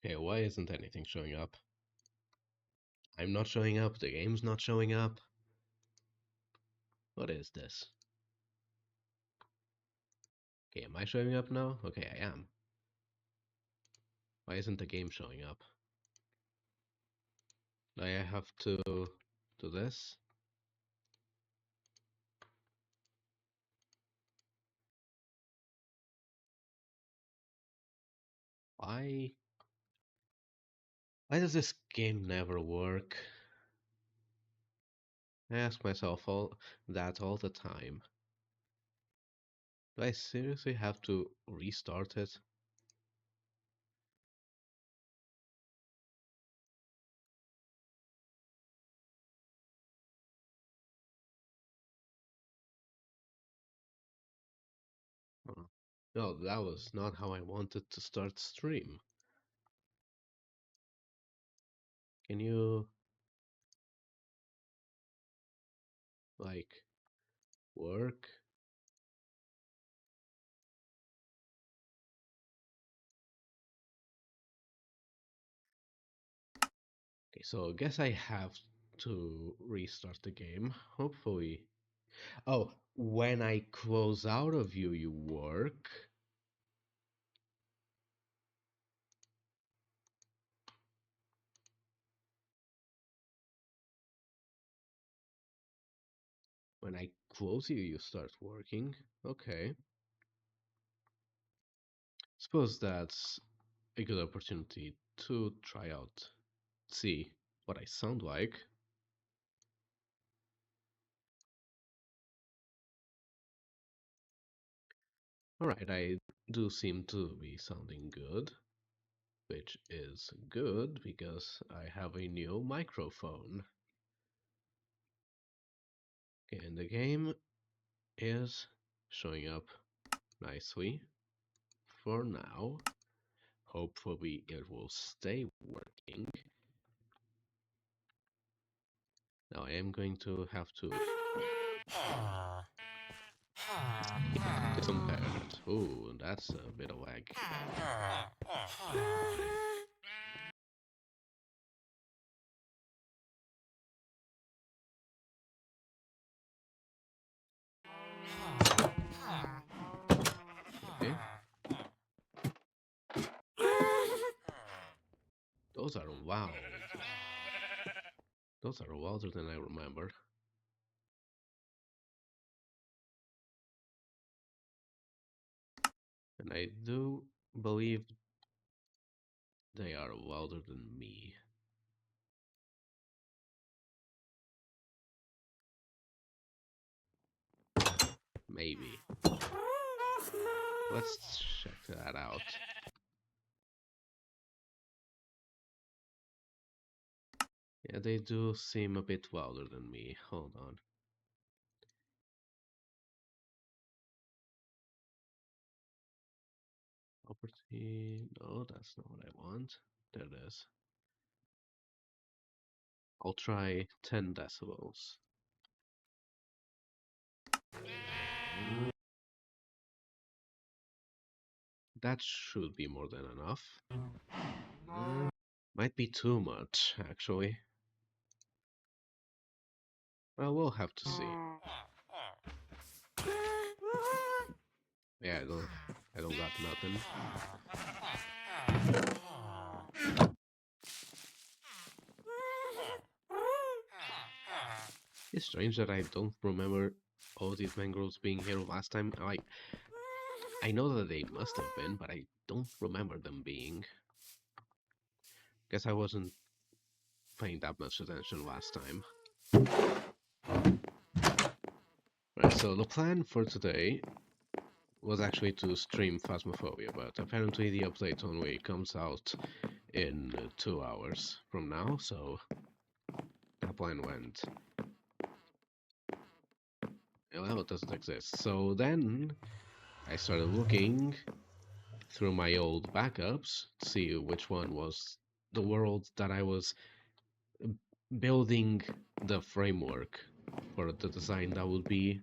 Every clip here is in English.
Okay, why isn't anything showing up? I'm not showing up, the game's not showing up. What is this? Okay, am I showing up now? Okay, I am. Why isn't the game showing up? I have to do this. Why? Why does this game never work? I ask myself that all the time. Do I seriously have to restart it? Oh. No, that was not how I wanted to start stream. Can you, like, work? Okay, so I guess I have to restart the game. Hopefully. Oh, when I close out of you work. When I close you start working. Okay. Suppose that's a good opportunity to try out, see what I sound like. Alright, I do seem to be sounding good, which is good because I have a new microphone. Okay, and the game is showing up nicely for now. Hopefully it will stay working. Now I am going to have to compare it. Ooh, that's a bit of lag. Okay. Those are wow. Those are wilder than I remember. And I do believe they are wilder than me. Maybe. Let's check that out. Yeah, they do seem a bit wilder than me. Hold on. Property. No, that's not what I want. There it is. I'll try 10 decibels. That should be more than enough. Might be too much, actually. Well, we'll have to see. Yeah, I don't got nothing. It's strange that I don't remember all these mangroves being here last time. Like, I know that they must have been, but I don't remember them being. Guess I wasn't paying that much attention last time. Right, so the plan for today was actually to stream Phasmophobia, but apparently the update only comes out in 2 hours from now, so that plan went. Well, it doesn't exist. So then I started looking through my old backups to see which one was the world that I was building the framework for the design that would be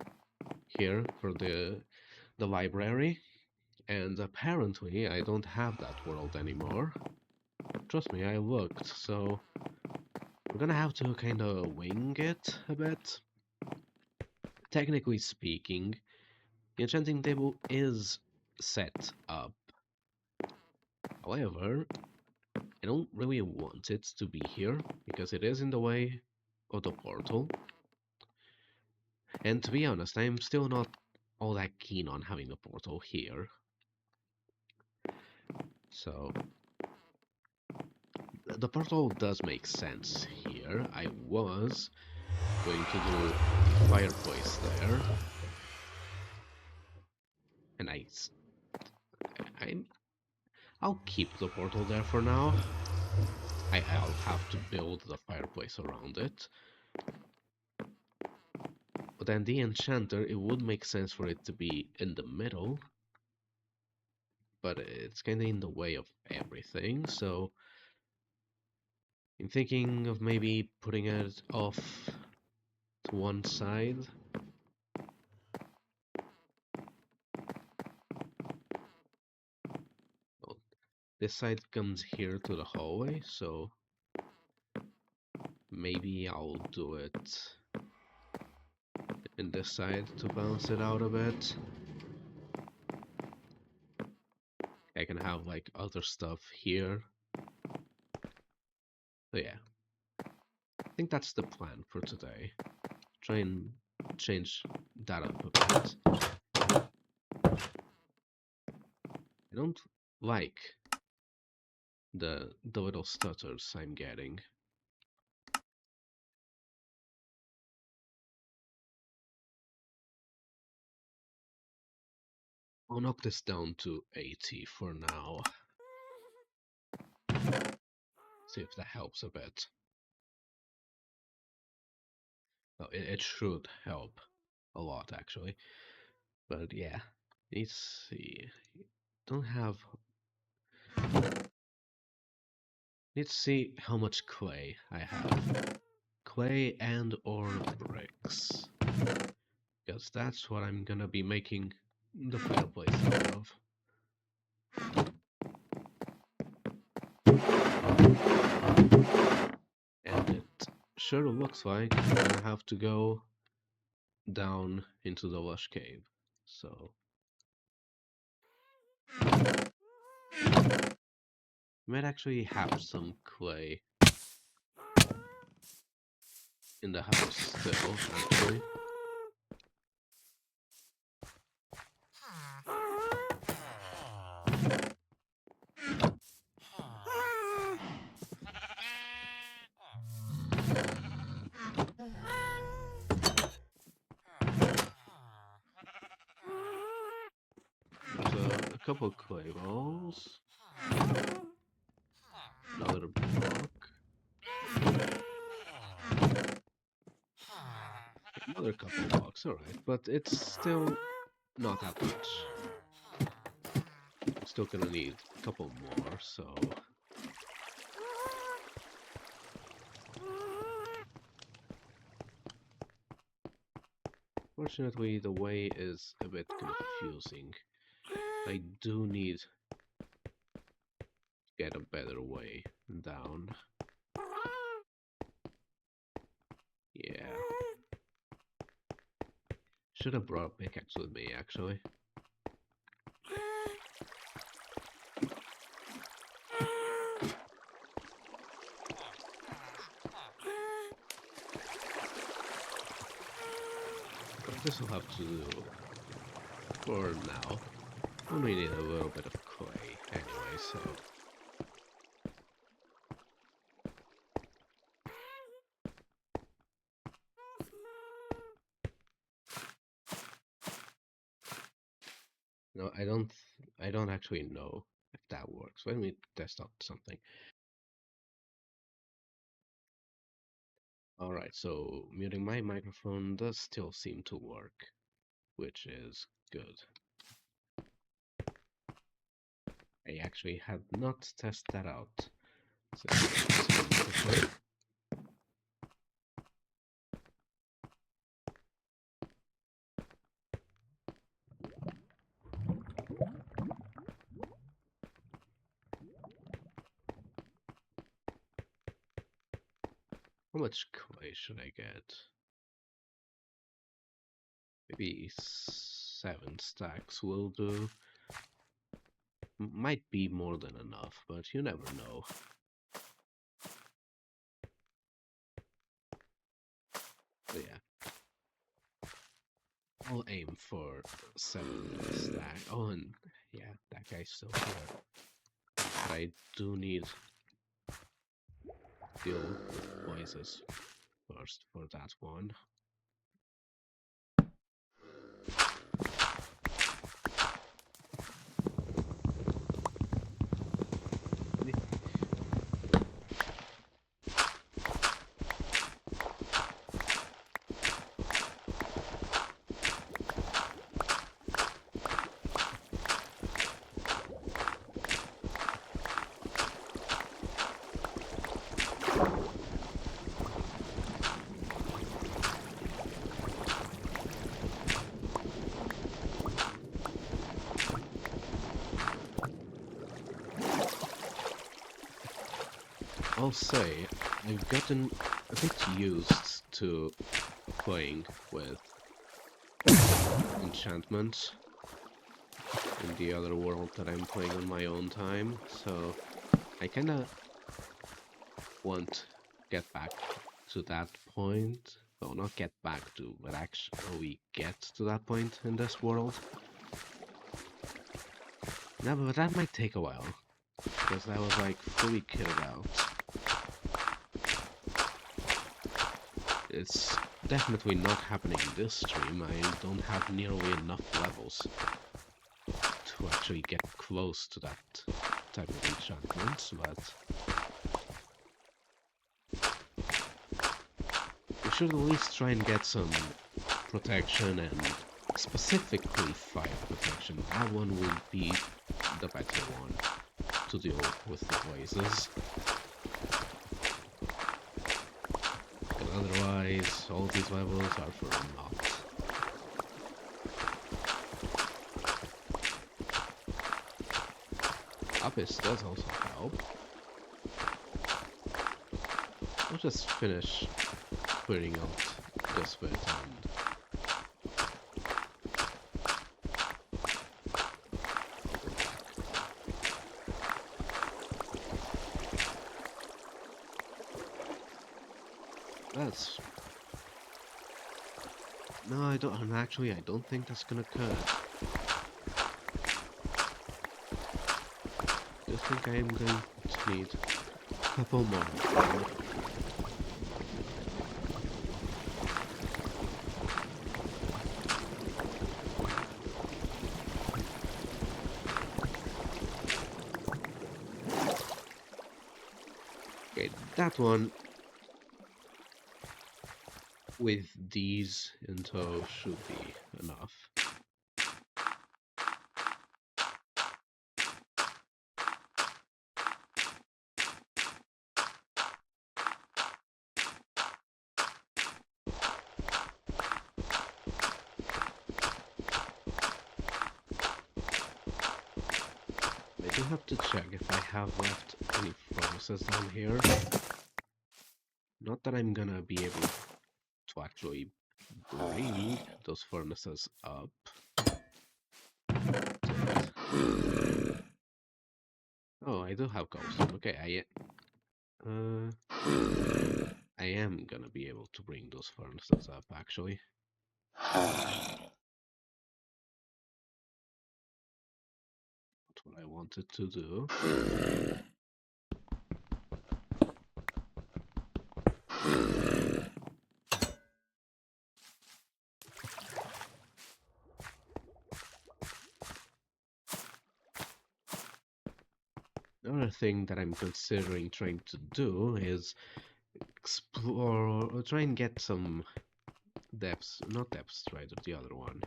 here for the library. And apparently I don't have that world anymore. Trust me, I looked, so we're gonna have to kind of wing it a bit. Technically speaking, the enchanting table is set up. However, I don't really want it to be here because it is in the way of the portal. And to be honest, I'm still not all that keen on having the portal here. So the portal does make sense here. I was going to do a fireplace there, and I'll keep the portal there for now. I'll have to build the fireplace around it. But then the Enchanter, it would make sense for it to be in the middle, but it's kind of in the way of everything, so I'm thinking of maybe putting it off to one side. Well, this side comes here to the hallway, so maybe I'll do it in this side to balance it out a bit. I can have like other stuff here. So yeah, I think that's the plan for today. Try and change that up a bit. I don't like the little stutters I'm getting. I'll knock this down to 80 for now. See if that helps a bit. Well, it should help a lot actually. But yeah, let's see. Don't have. Let's see how much clay I have. Clay and or bricks. Because that's what I'm gonna be making the fireplace out of. And it sure looks like I'm gonna have to go down into the lush cave. So might actually have some clay in the house still, actually. There's a couple clay balls. Another block. Another couple blocks, alright, but it's still not that much. I'm still gonna need a couple more, so... Fortunately, the way is a bit confusing. I do need to get a better way down. Yeah. Should have brought a pickaxe with me, actually. But this will have to do for now. Only need a little bit of clay anyway, so... No, I don't actually know if that works. Let me test out something. Alright, so muting my microphone does still seem to work, which is good. I actually had not tested that out. So, How much clay should I get? Maybe 7 stacks will do. Might be more than enough, but you never know. So yeah, I'll aim for 7 stack. Oh, and yeah, that guy's still here. But I do need deal with voices first for that one. I'll say I've gotten a bit used to playing with enchantments in the other world that I'm playing on my own time, so I kinda want get back to that point. Well, not get back to, but actually get to that point in this world. No, but that might take a while, because I was like fully kitted out. It's definitely not happening in this stream. I don't have nearly enough levels to actually get close to that type of enchantment, but we should at least try and get some protection, and specifically fire protection. That one would be the better one to deal with the blazes. And otherwise, all these levels are for naught. Lapis does also help. I'll just finish clearing out this bit and that's... No, I don't. Actually, I don't think that's gonna cut. I think I am going to need a couple more. Okay, that one with these in tow should be enough. I do have to check if I have left any furnaces down here. Not that I'm gonna be able to actually bring those furnaces up. Oh, I do have cobblestone. Okay, I am gonna be able to bring those furnaces up, actually. That's what I wanted to do. Another thing that I'm considering trying to do is explore, or try and get some depths, not depth strider, the other one,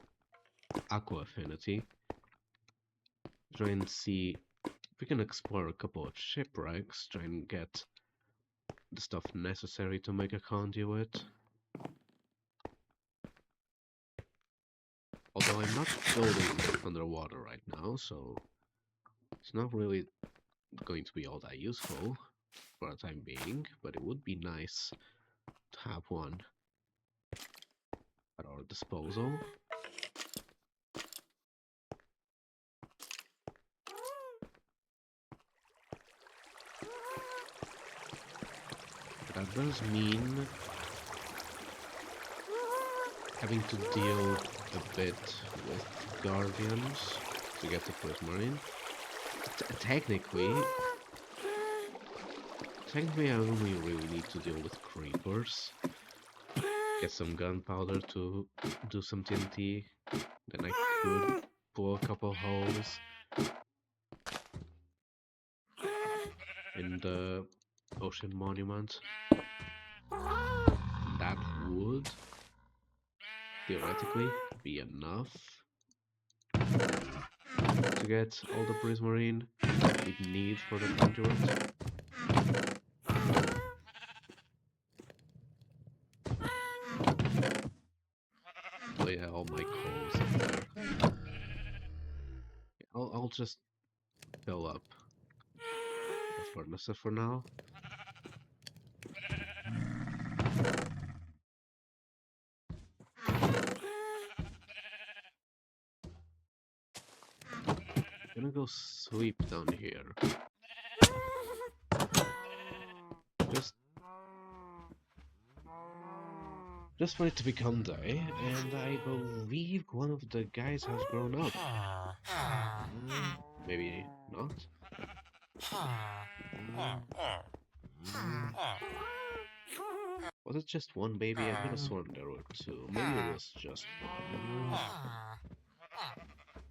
aqua affinity. Try and see if we can explore a couple of shipwrecks, try and get the stuff necessary to make a conduit. Although I'm not building underwater right now, so it's not really going to be all that useful for the time being, but it would be nice have one at our disposal. That does mean having to deal a bit with guardians to get the prismarine. Technically, I only really need to deal with creepers. Get some gunpowder to do some TNT. Then I could pull a couple holes in the ocean monument. That would theoretically be enough to get all the prismarine we need for the conduit. So yeah, all my coals in there. I'll just fill up the furnaces for now. Gonna go sweep down here. Just for it to become day, and I believe one of the guys has grown up. Maybe not. Was it just one baby? I could have sworn there were two. Maybe it was just one.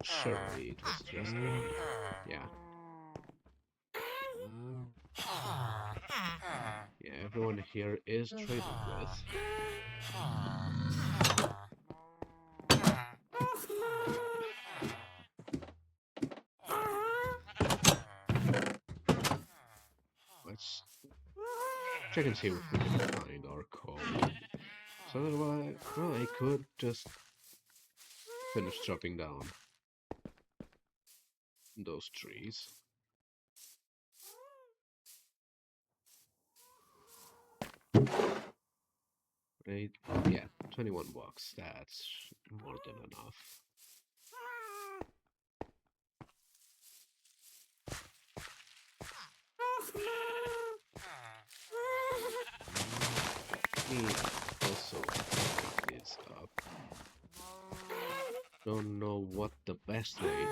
Surely it was just one. Yeah. Yeah, everyone here is traded with. Let's check and see if we can find our coal. So otherwise, well, I could just finish chopping down those trees. Right? Yeah, 21 bucks. That's more than enough. Me also pick this up. Don't know what the best way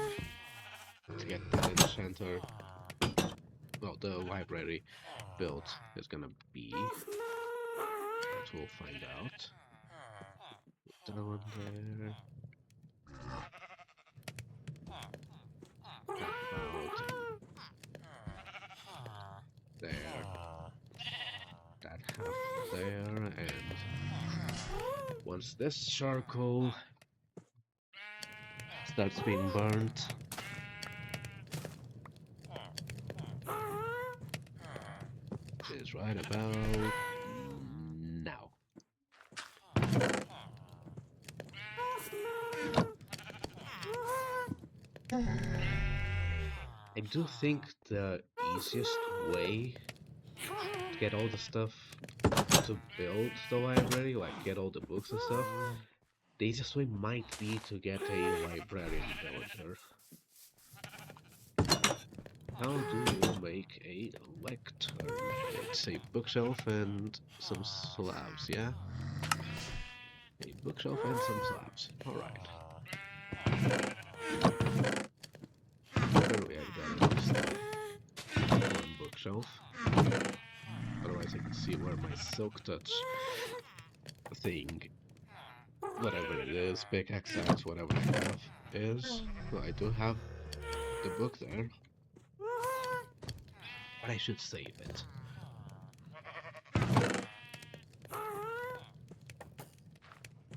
to get the Enchanter, well, the library built is gonna be. But we'll find out. Down there. About there. That half there, and once this charcoal starts being burnt, which is right about now. I do think the easiest way to get all the stuff to build the library, like get all the books and stuff, the easiest way might be to get a librarian villager. How do you make a lectern? It's a bookshelf and some slabs, yeah? A bookshelf and some slabs. Alright. Apparently I've got at least one bookshelf. Otherwise I can see where my silk touch thing, whatever it is, pickaxe axe, whatever I have, is. Well, I do have the book there. But I should save it.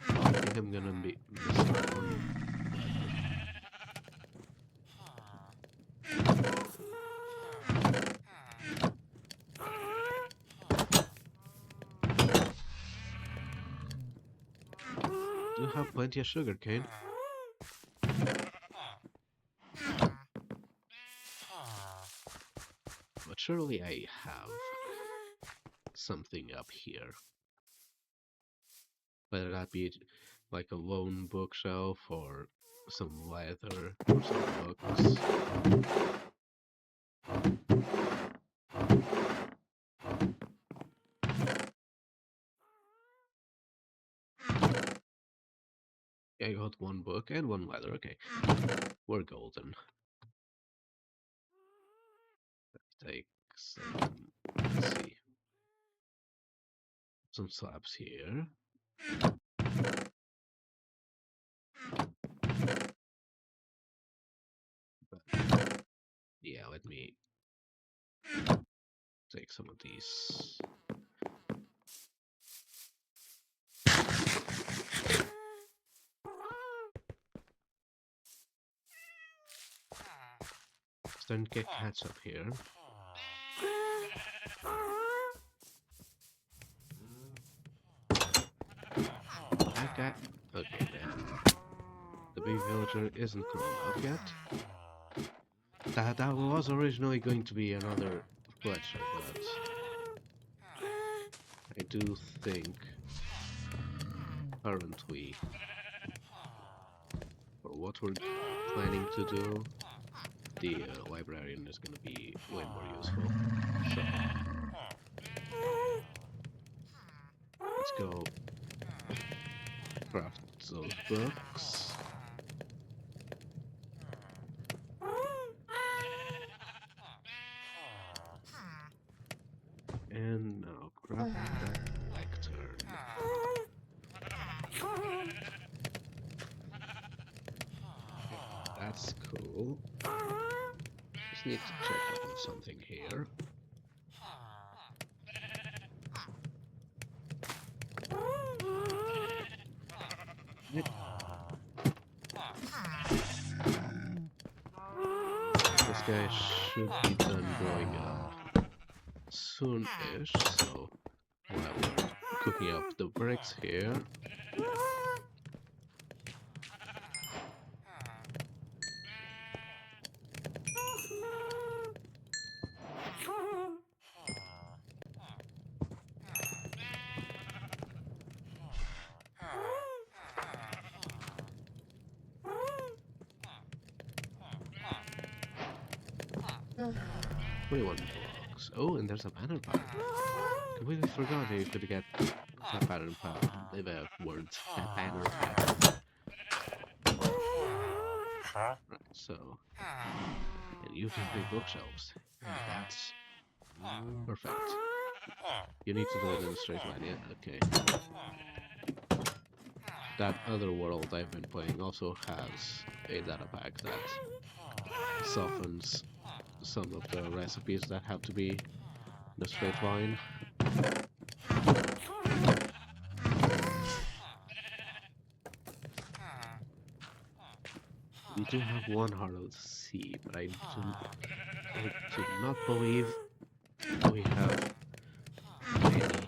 I think I'm gonna be missing one. Do have plenty of sugar cane. But surely I have something up here. whether that be like a lone bookshelf or some leather or some books. Yeah, I got one book and one leather. Okay, we're golden. Take some, let's see, some slabs here. But yeah, let me take some of these. Starting to get cats up here. That guy. Okay, the big villager isn't grown up yet. That was originally going to be another fletcher, but I do think currently for what we're planning to do, the librarian is going to be way more useful. So let's go craft those books. And now grab that lectern. That's cool. Just need to check up on something here. This guy should be done growing up soon-ish, so while we're cooking up the bricks here, blocks. Oh, and there's a banner pattern. Completely forgot that you could get that pattern the words that banner pattern. Right, so and you can make bookshelves. And that's perfect. You need to do it in a straight line, yeah? Okay. That other world I've been playing also has a data pack that softens some of the recipes that have to be in a straight line. We do have one heart of the sea, but I do not believe we have any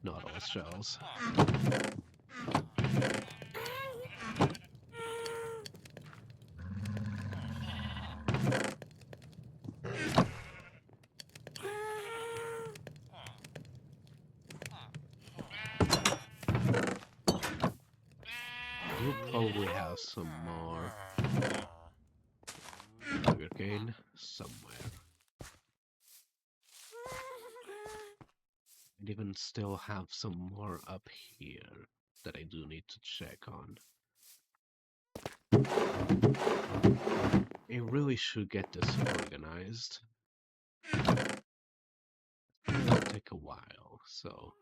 Nautilus shells. You'll probably have some more sugarcane somewhere. And even still have some more up here that I do need to check on. I really should get this organized. It'll take a while, so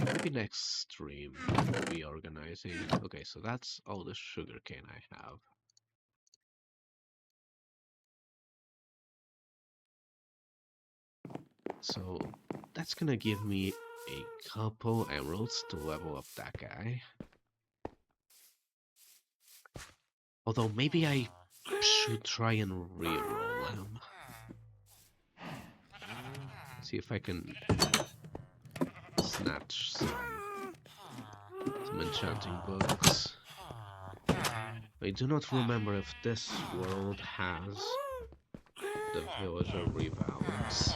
maybe next stream we'll be organizing. Okay, so that's all the sugarcane I have. So that's gonna give me a couple emeralds to level up that guy. Although maybe I should try and reroll him. See if I can snatch some enchanting books. I do not remember if this world has the villager rebalance.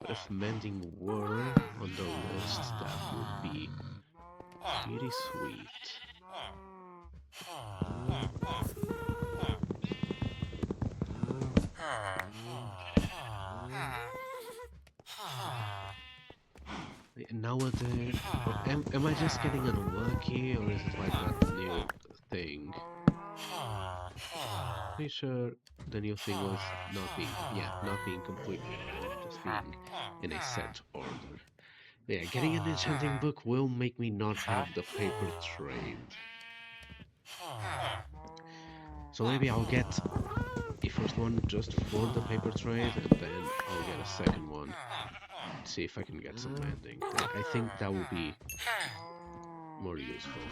But if mending were on the list, that would be pretty sweet. Nowadays, am I just getting unlucky, or is it like that new thing? Pretty sure the new thing was not being completely random, just being in a set order. Yeah, getting an enchanting book will make me not have the paper trade. So maybe I'll get a first one just for the paper trade, and then I'll get a second one. See if I can get some mending. I think that will be more useful.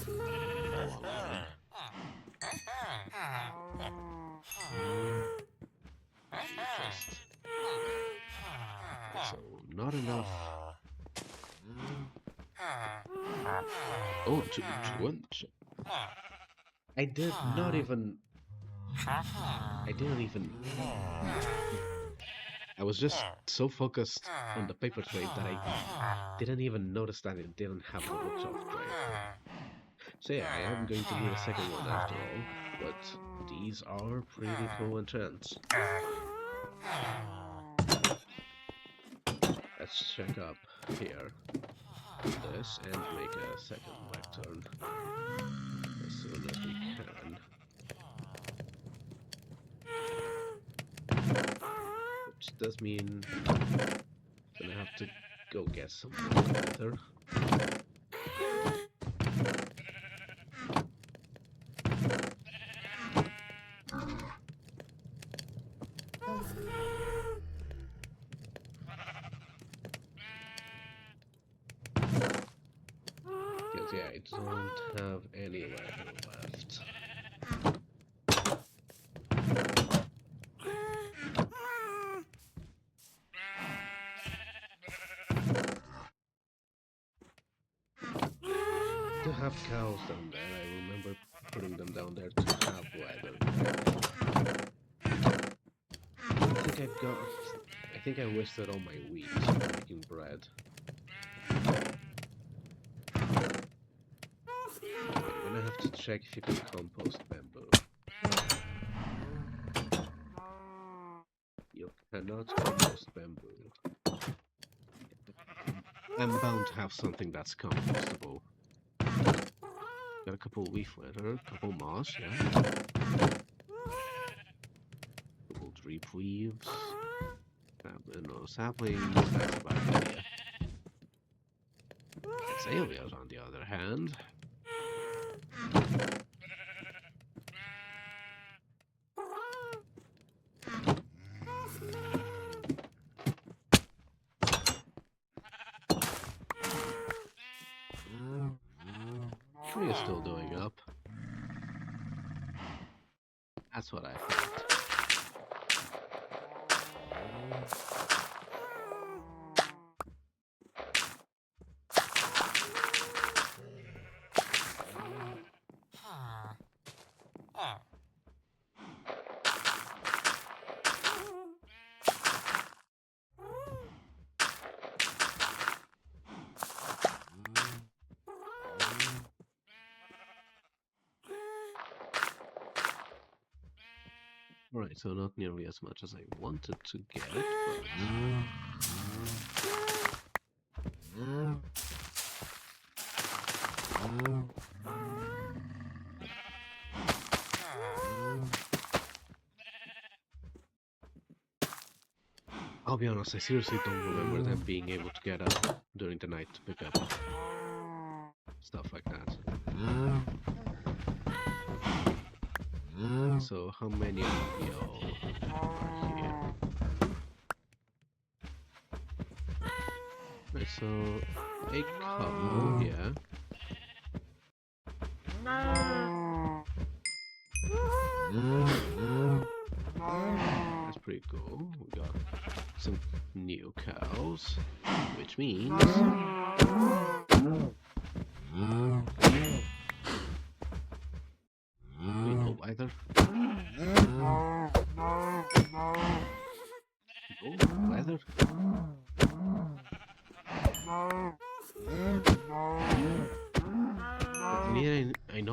Voila. Just... So, not enough. Oh, one. I did not even... I didn't even... I was just so focused on the paper trade that I didn't even notice that it didn't have the bookshelf trade. So yeah, I am going to need a second one after all, but these are pretty cool enchants. Let's check up here this and make a second lectern as soon as we can. Which does mean I'm gonna have to go get some more leather. Because yeah, I don't have any leather left. To have cows down there, I remember putting them down there to have leather. I think I wasted all my wheat making bread. I'm gonna have to check if you can compost bamboo. You cannot compost bamboo. I'm bound to have something that's compostable. Got a couple leaf litter, couple moss, yeah. Couple drip leaves. No saplings, that's about it. Azaleas, on the other hand. Tree is still doing up. That's what I thought. Right, so not nearly as much as I wanted to get, but... I'll be honest, I seriously don't remember them being able to get up during the night to pick up stuff like that. So how many of y'all are here? Right, so a couple, yeah. That's pretty cool. We got some new cows, which means we know either. Oh.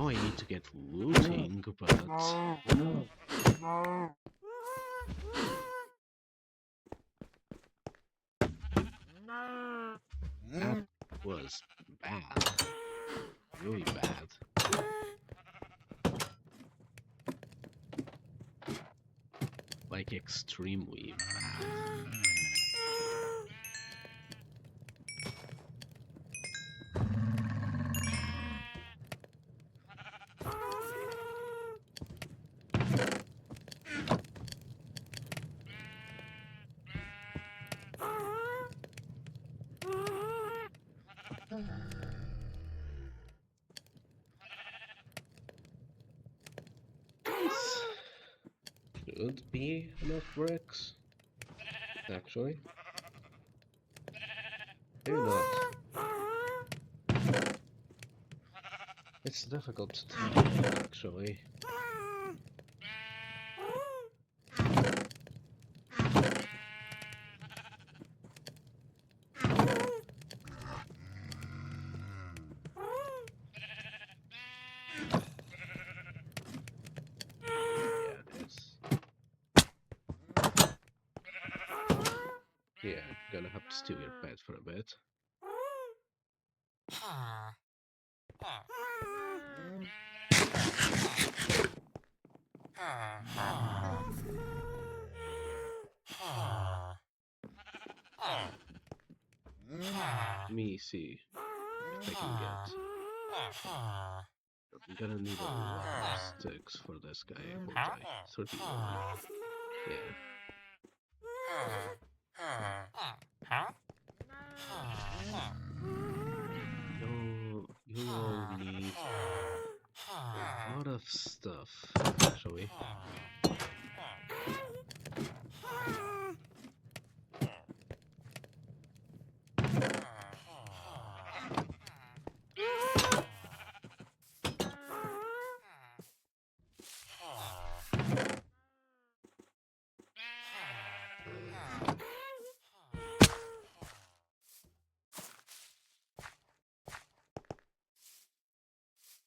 now I need to get looting, but that was bad. Really bad. Like extremely bad. Should be enough bricks. Actually. Maybe not. It's difficult to tell, actually. Yeah, I'm gonna have to steal your pet for a bit. Let me see if I can get. I'm gonna need a lot of sticks for this guy, won't I? 31. Yeah. You all need a lot of stuff, actually.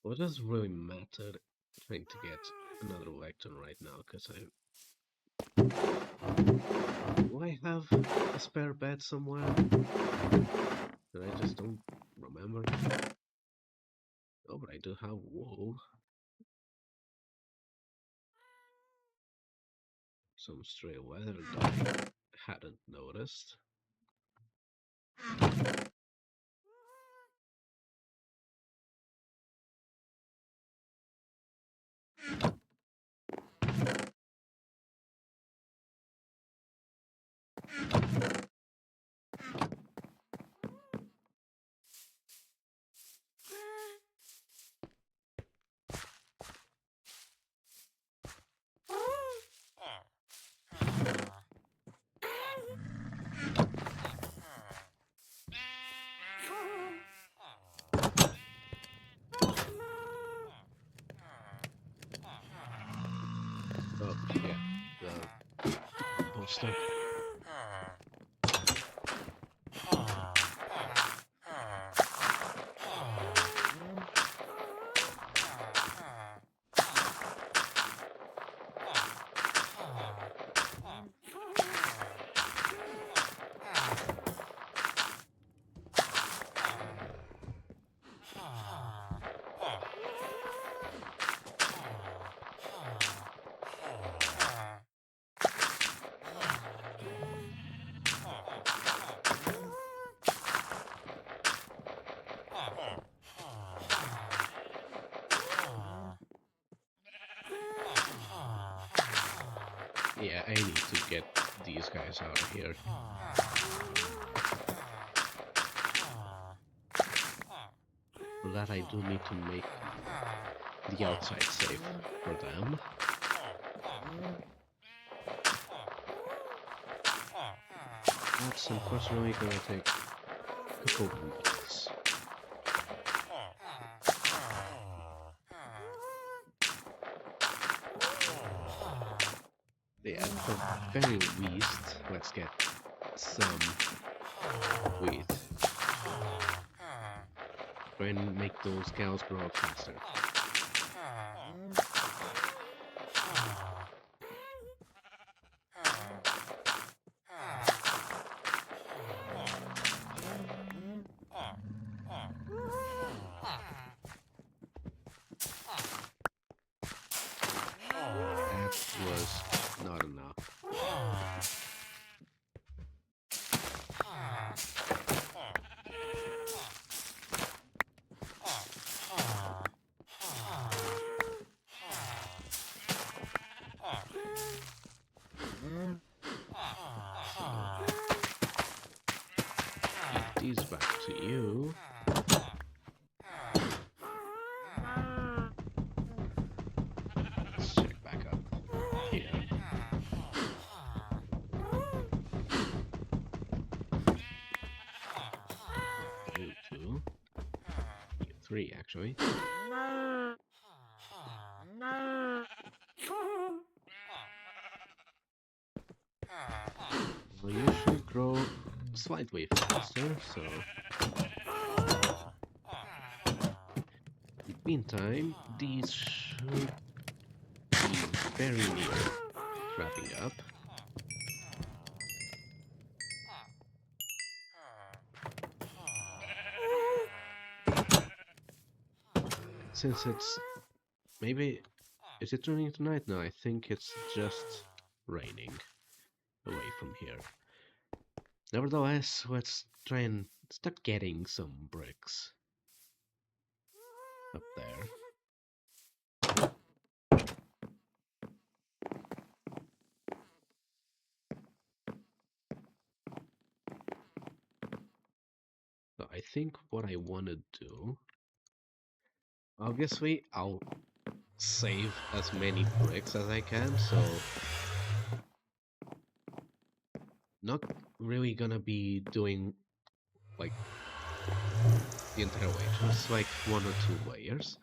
What does really matter trying to get another lectern right now, because do I have a spare bed somewhere that I just don't remember? Oh, but I do have wool. Some stray weather that I hadn't noticed. Oh, yeah, the poster. Yeah, I need to get these guys out of here. For that I do need to make the outside safe for them. That's unfortunately gonna take a couple weeks. Yeah, at the very least, let's get some wheat. Try and make those cows grow up faster. these back to you. Let's check back up here. You two. You three, actually. Well, you should grow slightly faster, so... In the meantime, these should be very near wrapping up. Since it's... maybe... is it turning to night now? I think it's just raining away from here. Nevertheless, let's try and start getting some bricks up there. So I think what I want to do... obviously, I'll save as many bricks as I can, so... not really gonna be doing, like, the entire way, just like 1 or 2 layers.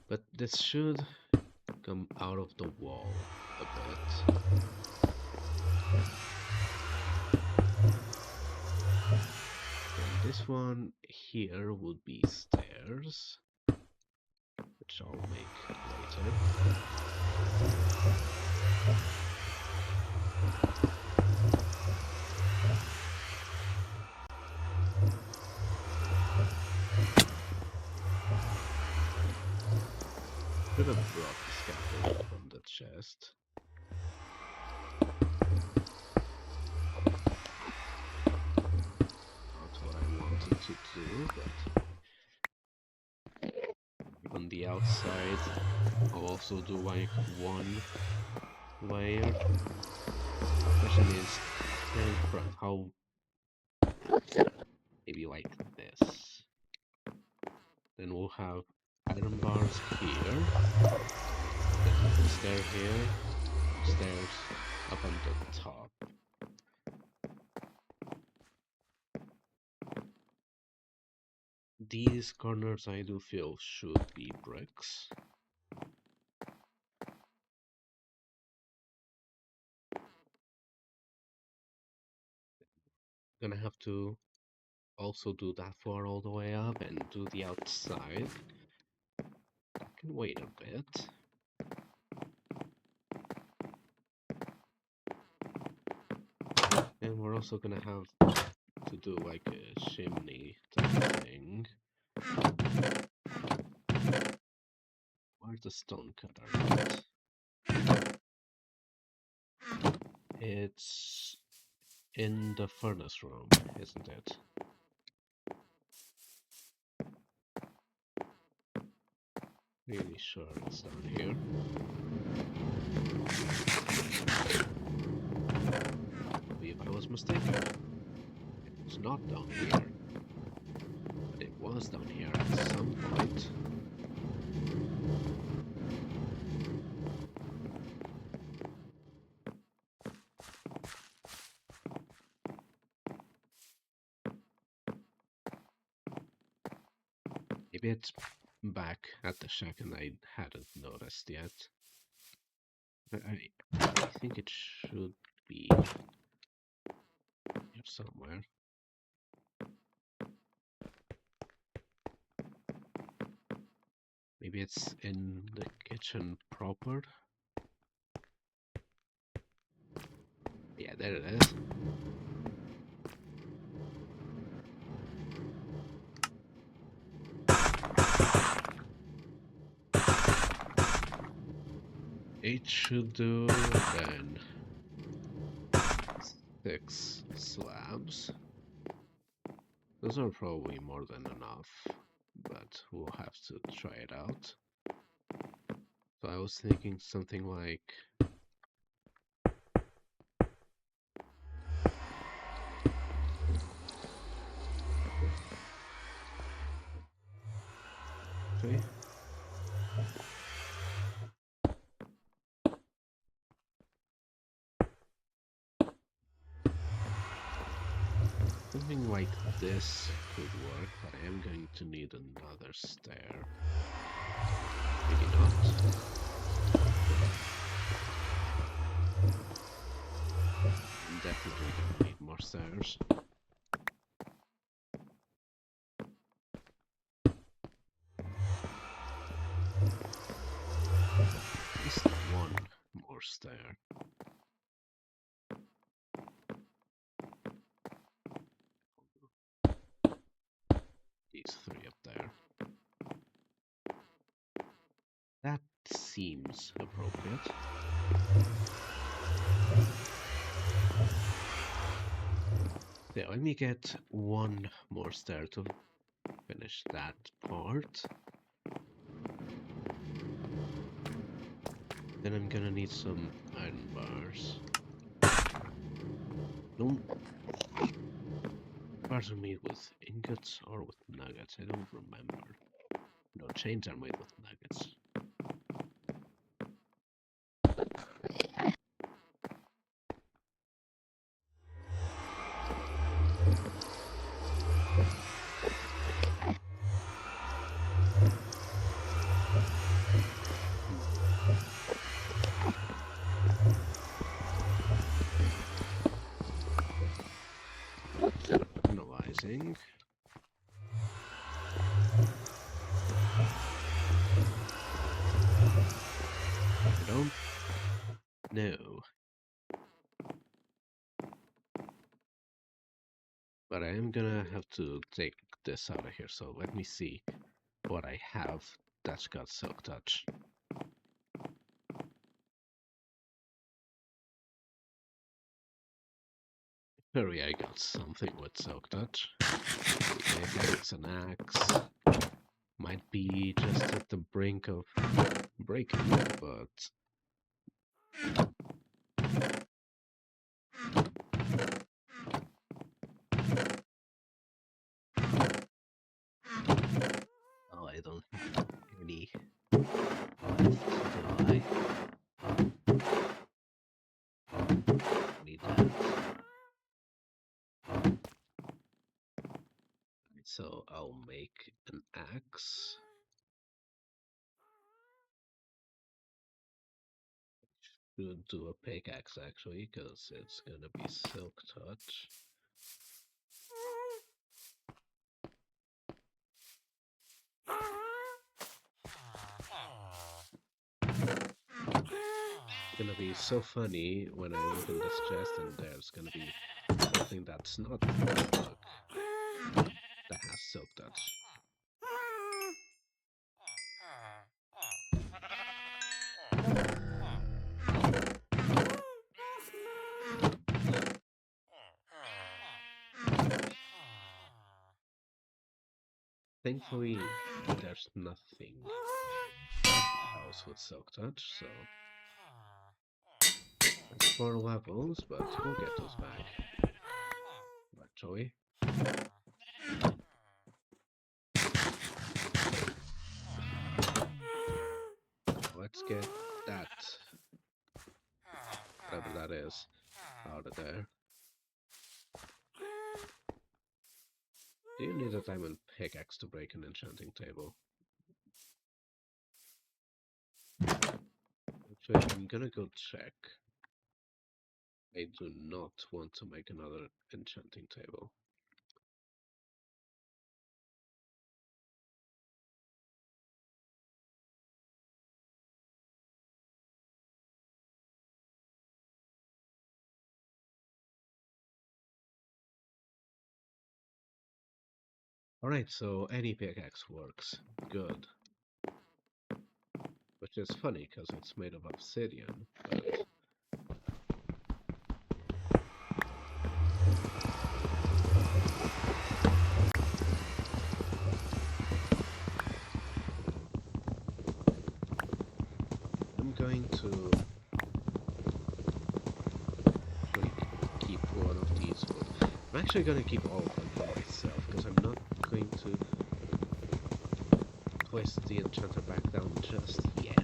But this should come out of the wall a bit. And this one here would be stairs, which I'll make later. Could have brought the scaffold from the chest. Not what I wanted to do, but on the outside I'll also do like 1 layer. Question is here in front, how... maybe like this. Then we'll have iron bars here, then a stair here, stairs up on the top. These corners I do feel should be bricks. Gonna have to also do that floor all the way up and do the outside. I can wait a bit. And we're also gonna have to do like a chimney type thing. Where's the stone cutter at? It's in the furnace room, isn't it? Really sure it's down here. I believe I was mistaken. It was not down here. But it was down here at some point. Maybe it's back at the shack and I hadn't noticed yet. But I think it should be here somewhere. Maybe it's in the kitchen proper. Yeah, there it is. It should do then 6 slabs. Those are probably more than enough, but we'll have to try it out. So I was thinking something like Something like this could work, but I am going to need another stair. Maybe not. I'm definitely gonna need more stairs. At least one more stair. These three up there. That seems appropriate. Yeah, let me get one more stair to finish that part. Then I'm gonna need some iron bars. No bars are made with ingots or with nuggets, I don't remember. No, chains are made with nuggets. Analyzing. I don't know. But I am gonna have to take this out of here, so let me see what I have that's got silk touch. Hurry, I got something with silk touch. Pickaxe, an axe. Might be just at the brink of breaking, but oh, I don't have any left, do I? Need that. So I'll make an axe. Should do a pickaxe actually, because it's gonna be silk touch. It's gonna be so funny when I open this chest and there's gonna be something that's not silk that has silk touch. Thankfully, there's nothing else with silk touch, so it's 4 levels, but we'll get those back eventually. Let's get that, whatever that is, out of there. Do you need a diamond pickaxe to break an enchanting table? Actually, I'm gonna go check. I do not want to make another enchanting table. Alright, so any pickaxe works. Good. Which is funny, because it's made of obsidian, but I'm going to actually keep one of these wood. I'm actually going to keep all of them for myself, because I'm not going to twist the enchanter back down just yet.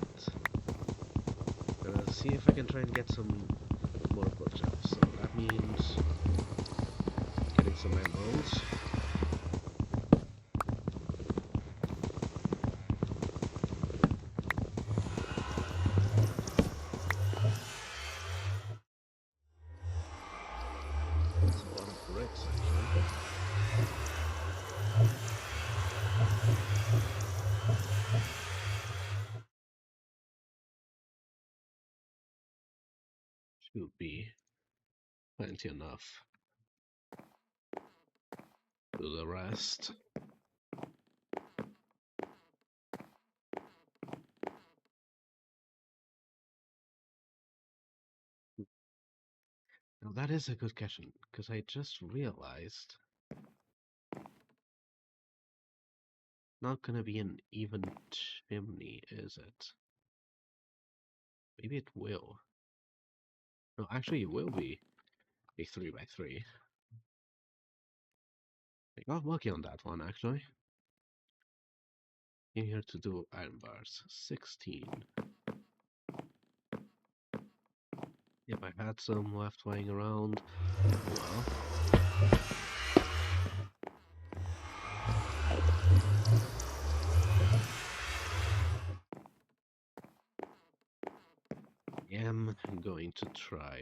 I'm gonna see if I can try and get some more bookshelves, so that means getting some emeralds. That's a lot of bricks, actually. Should be plenty enough. Do the rest. Now that is a good question, because I just realized not gonna be an even chimney, is it? Maybe it will. No, actually it will be a 3x3. I got lucky on that one, actually. In here to do iron bars. 16. If I had some left lying around, well. I am going to try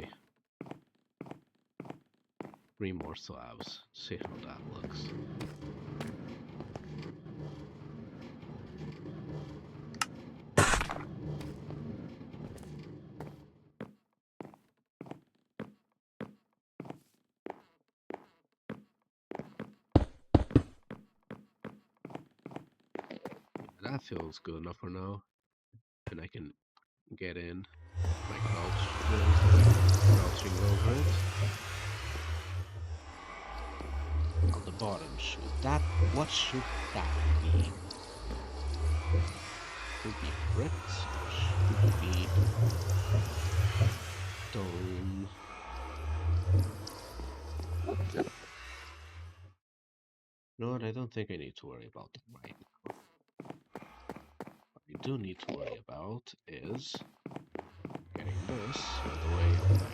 3 more slabs, see how that looks. Yeah, that feels good enough for now, and I can get in my crouching over it. On the bottom, what should that be? Should be bricks, should be stone. No, I don't think I need to worry about that right now. What I do need to worry about is getting this all the way up there.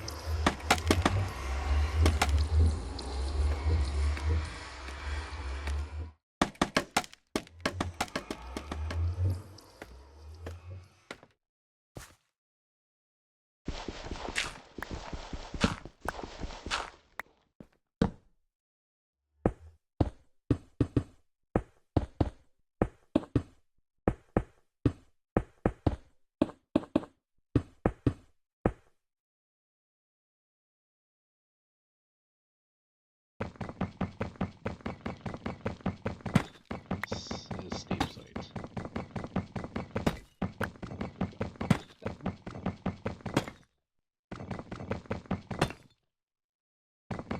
This is steep site.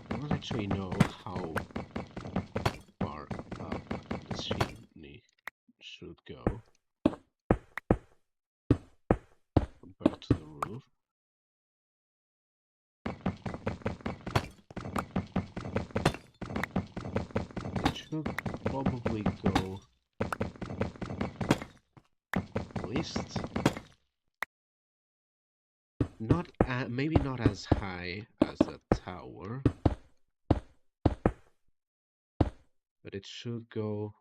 I don't actually know how far up this chimney should go compared to the roof. It should probably go at least not maybe not as high as the tower, but it should go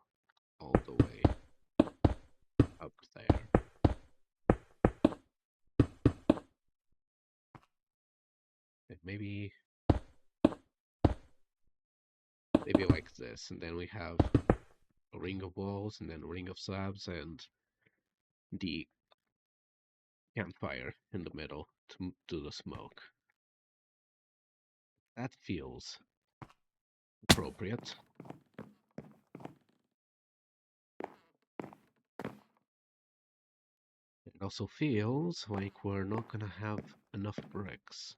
all the way up there. And maybe like this, and then we have a ring of walls, and then a ring of slabs, and the campfire in the middle to do the smoke. That feels appropriate. It also feels like we're not gonna have enough bricks.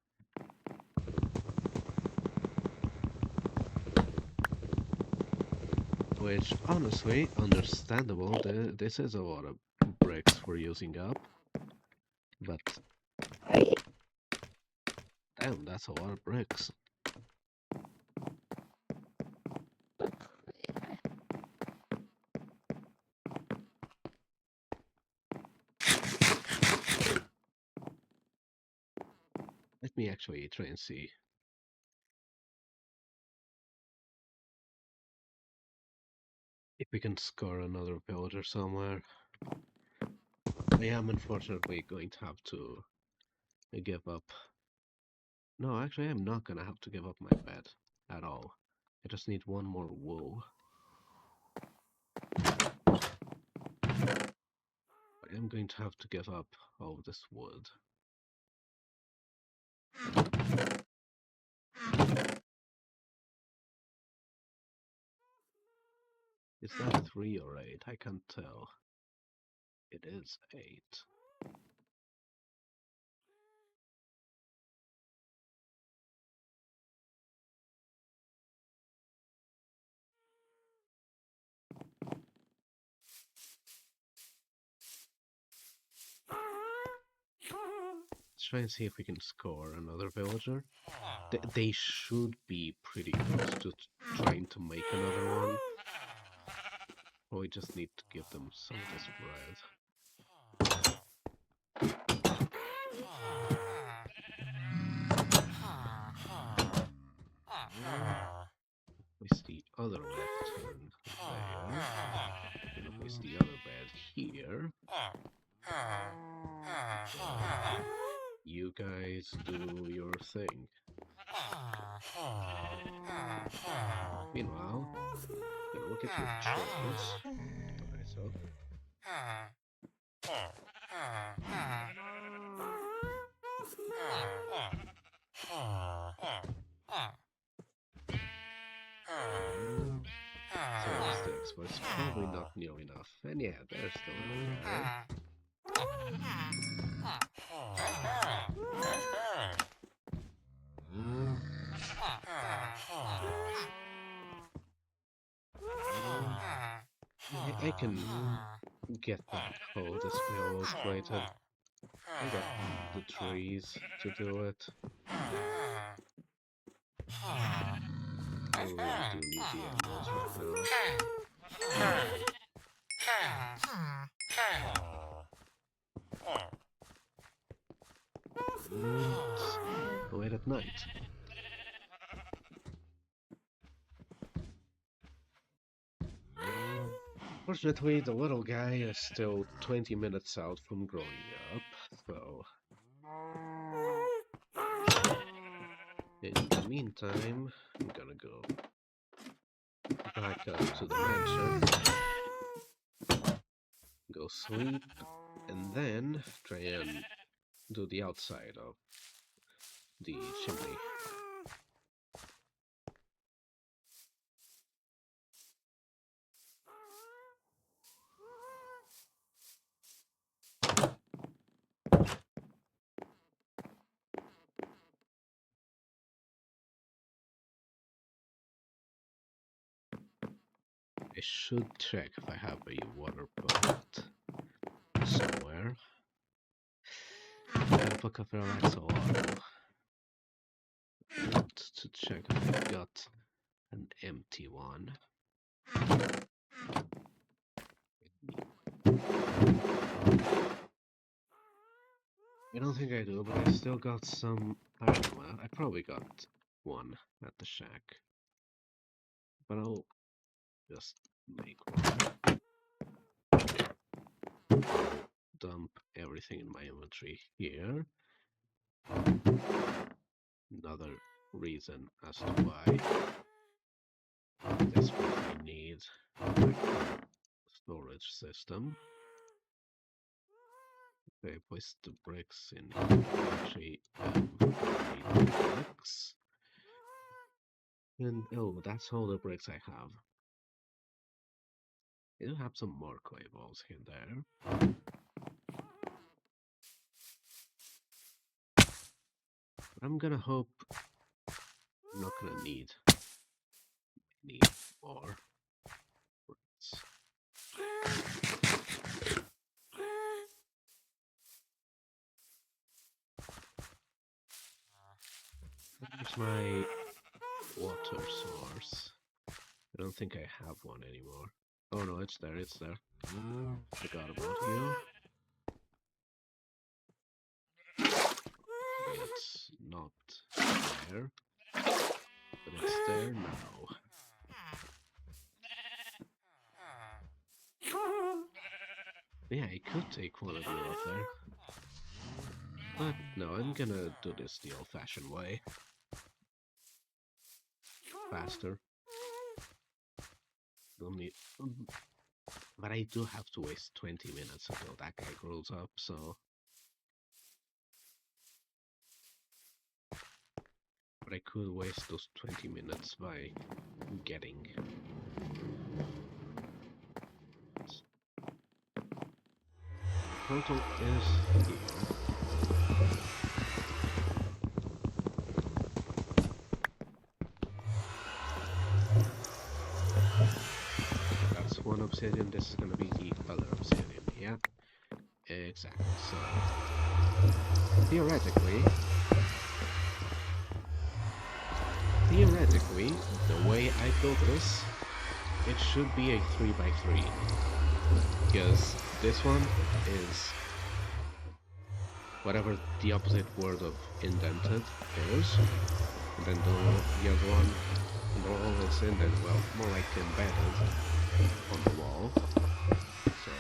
Which, honestly, understandable. This is a lot of bricks we're using up. But, damn, that's a lot of bricks. Let me actually try and see. We can score another villager somewhere. I am unfortunately going to have to give up. No, actually I'm not gonna have to give up my bed at all. I just need one more wool. I am going to have to give up all this wood. Is that 3 or 8? I can't tell. It is 8. Let's try and see if we can score another villager. They should be pretty close to trying to make another one. Or we just need to give them some of this bread. Place the other lectern there. Gonna place the other bed here. You guys do your thing. Meanwhile, gonna look at your chores. Okay, so. So sticks, but it's probably not near enough. And yeah, there's the little guy. I can get that code as well created. I got the trees to do it. I really do need the emeralds right now. And wait at night. Fortunately, the little guy is still 20 minutes out from growing up, so... In the meantime, I'm gonna go back up to the mansion, go sleep, and then try and do the outside of the chimney. I should check if I have a water bucket somewhere. I gotta pick up an axolotl. I want to check if I've got an empty one. I don't think I do, but I still got some iron left. I probably got one at the shack. But I'll just make one. Dump everything in my inventory here. Another reason as to why this what I need storage system. Okay, place the bricks in here. Actually, need bricks. And oh, that's all the bricks I have. I do have some more clay balls in there. I'm gonna hope I'm not gonna need more bricks. Where's my water source? I don't think I have one anymore. Oh no, it's there, it's there. Forgot about you. It's not there, but it's there now. Yeah, I could take one of you up there. But no, I'm gonna do this the old-fashioned way. Faster. Don't need... But I do have to waste 20 minutes until that guy grows up, so... But I could waste those 20 minutes by getting... Portal is here. That's one obsidian, this is gonna be the other obsidian, yeah? Exactly, so... Theoretically, the way I built this, it should be a 3x3. Because this one is whatever the opposite word of indented is, and then the other one, they're always indented, well, more like embedded on the wall. So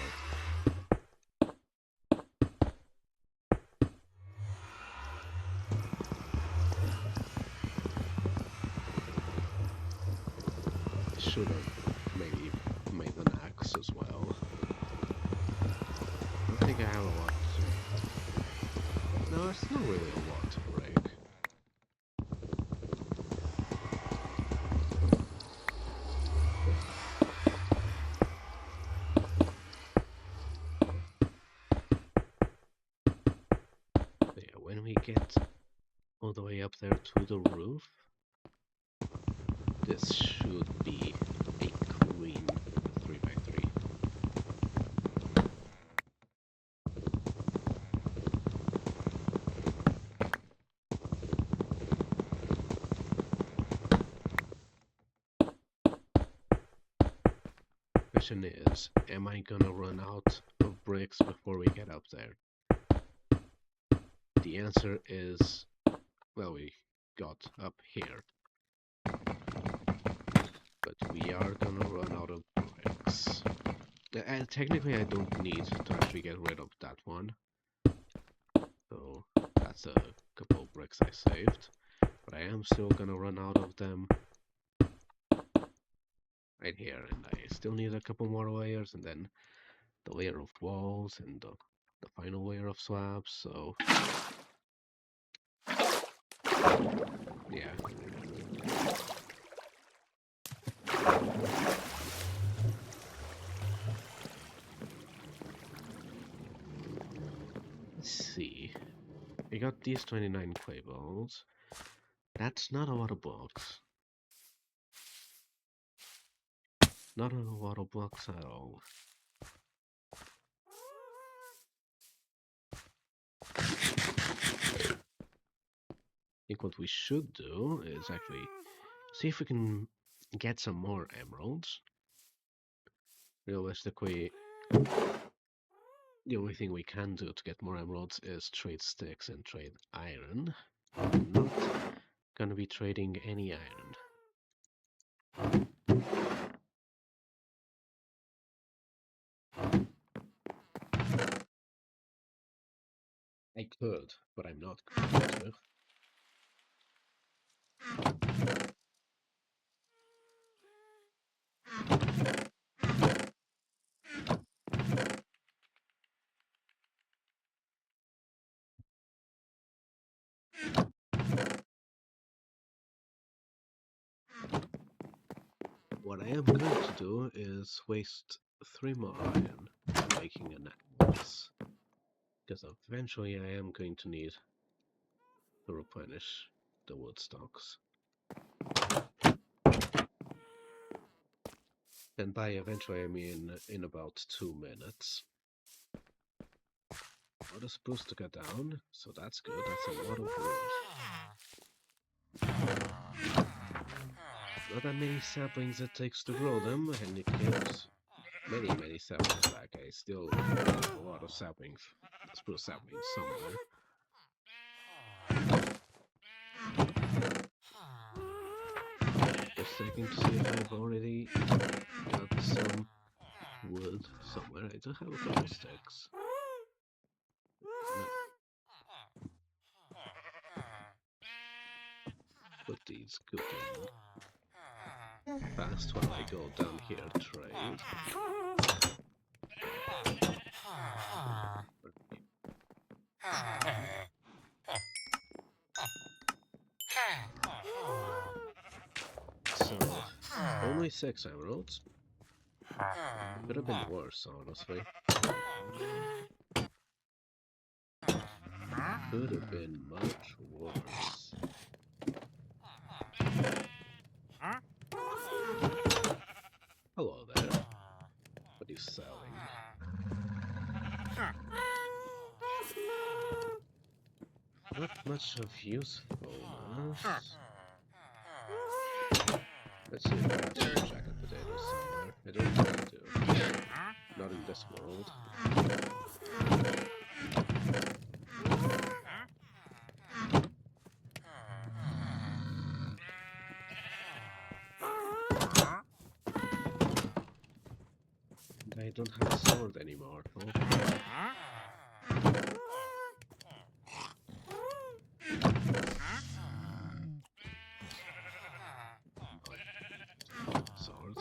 I should have maybe made an axe as well. I don't think I have a lot. No, it's not really a lot to break. But yeah, when we get all the way up there to the roof, this should be a clean 3x3. Question is, am I gonna run out of bricks before we get up there? The answer is, well, we got up here. But we are gonna run out of bricks. And technically I don't need to actually get rid of that one. So that's a couple of bricks I saved. But I am still gonna run out of them right here, and I still need a couple more layers, and then the layer of walls, and the final layer of slabs, so... Yeah. Let's see. We got these 29 clay balls. That's not a lot of blocks. Not a lot of blocks at all. I think what we should do is actually see if we can get some more emeralds. Realistically, the only thing we can do to get more emeralds is trade sticks and trade iron. I'm not gonna be trading any iron. I could, but I'm not going to. What I am going to do is waste 3 more iron making an axe. Because eventually I am going to need to replenish the wood stocks. And by eventually I mean in about 2 minutes. Water's supposed to go down, so that's good, that's a lot of wood. Not that many saplings it takes to grow them, and it gives many saplings back. I still have a lot of saplings. Let's put saplings somewhere. Just checking to see if I've already got some wood somewhere. I do have a couple sticks. Put these cooking fast while I go down here trade. So, only 6 emeralds. Could have been worse, honestly. Could have been much worse. Hello there. What are you selling? Not much of usefulness. Let's see if I have some jacket potatoes somewhere. I don't think I do. Not in this world. And I don't have a sword anymore. Oh. Sword.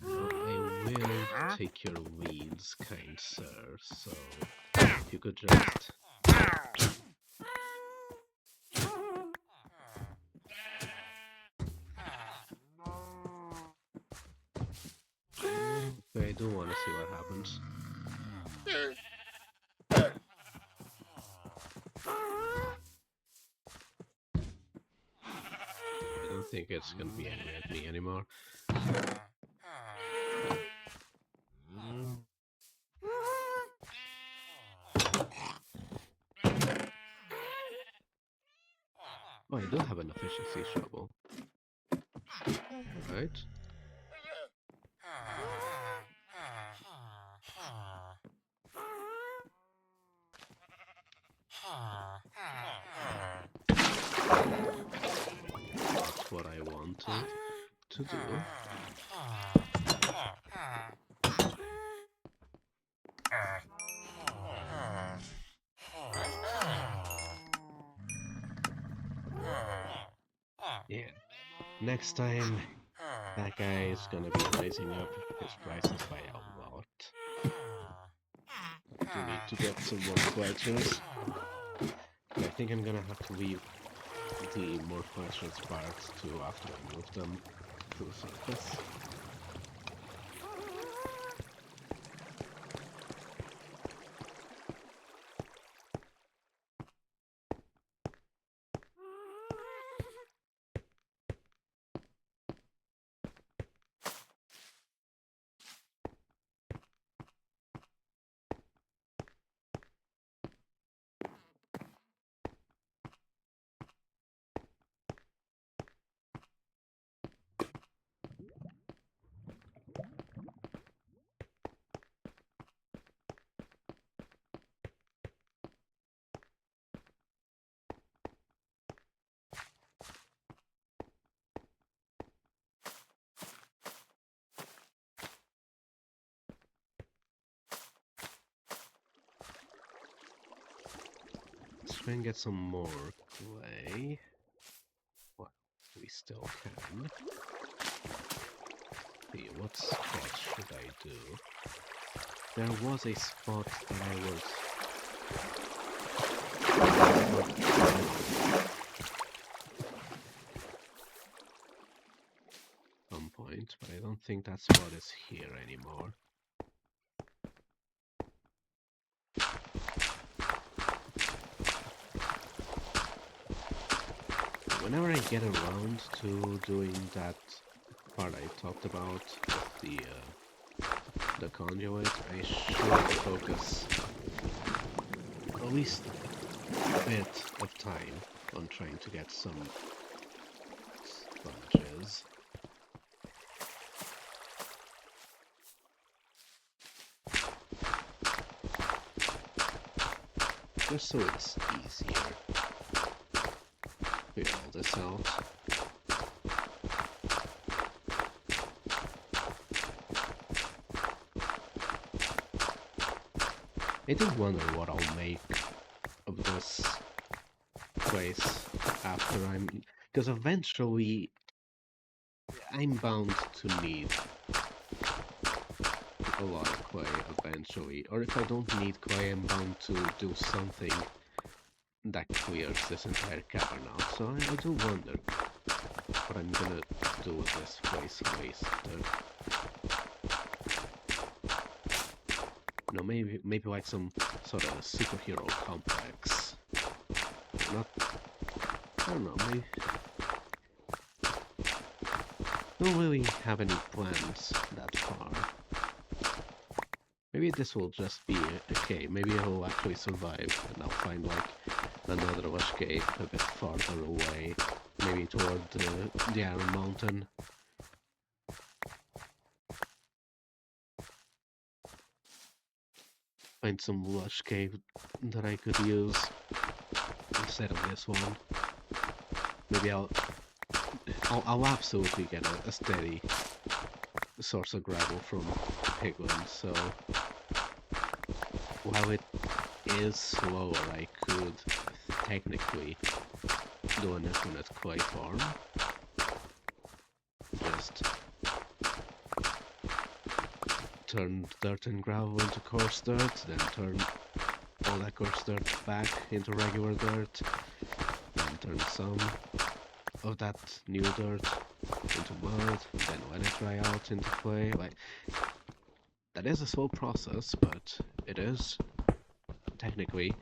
I will take your weeds, kind sir, so if you could just... I do want to see what happens. I don't think it's gonna be angry at me anymore. Oh, I do have an efficiency shovel. Right? That's what I wanted to do. Yeah. Next time, that guy is gonna be raising up his prices by a lot. I do need to get some more questions. I think I'm gonna have to leave the more questions parts to after I move them to the surface. Let's try and get some more clay. Well, we still can. See, what spot should I do? There was a spot that I was... some point, but I don't think that spot is here anymore. Whenever I get around to doing that part I talked about, the conduit, I should focus at least a bit of time on trying to get some sponges. Just so it's easier to figure all this out. I do wonder what I'll make of this place after because eventually I'm bound to need a lot of clay eventually, or if I don't need clay, I'm bound to do something that clears this entire cavern out. So I do wonder what I'm gonna do with this place later. You know, maybe like some sort of superhero complex. Not, I don't know, maybe. Don't really have any plans that far. Maybe this will just be okay. Maybe I'll actually survive, and I'll find like another escape a bit farther away, maybe toward the Iron Mountain. Find some lush cave that I could use instead of this one. Maybe I'll absolutely get a steady source of gravel from Pigland, so while it is slower, I could technically do an infinite clay farm. Just turn dirt and gravel into coarse dirt, then turn all that coarse dirt back into regular dirt, then turn some of that new dirt into mud, then let it dry out into clay. Like, that is a slow process, but it is technically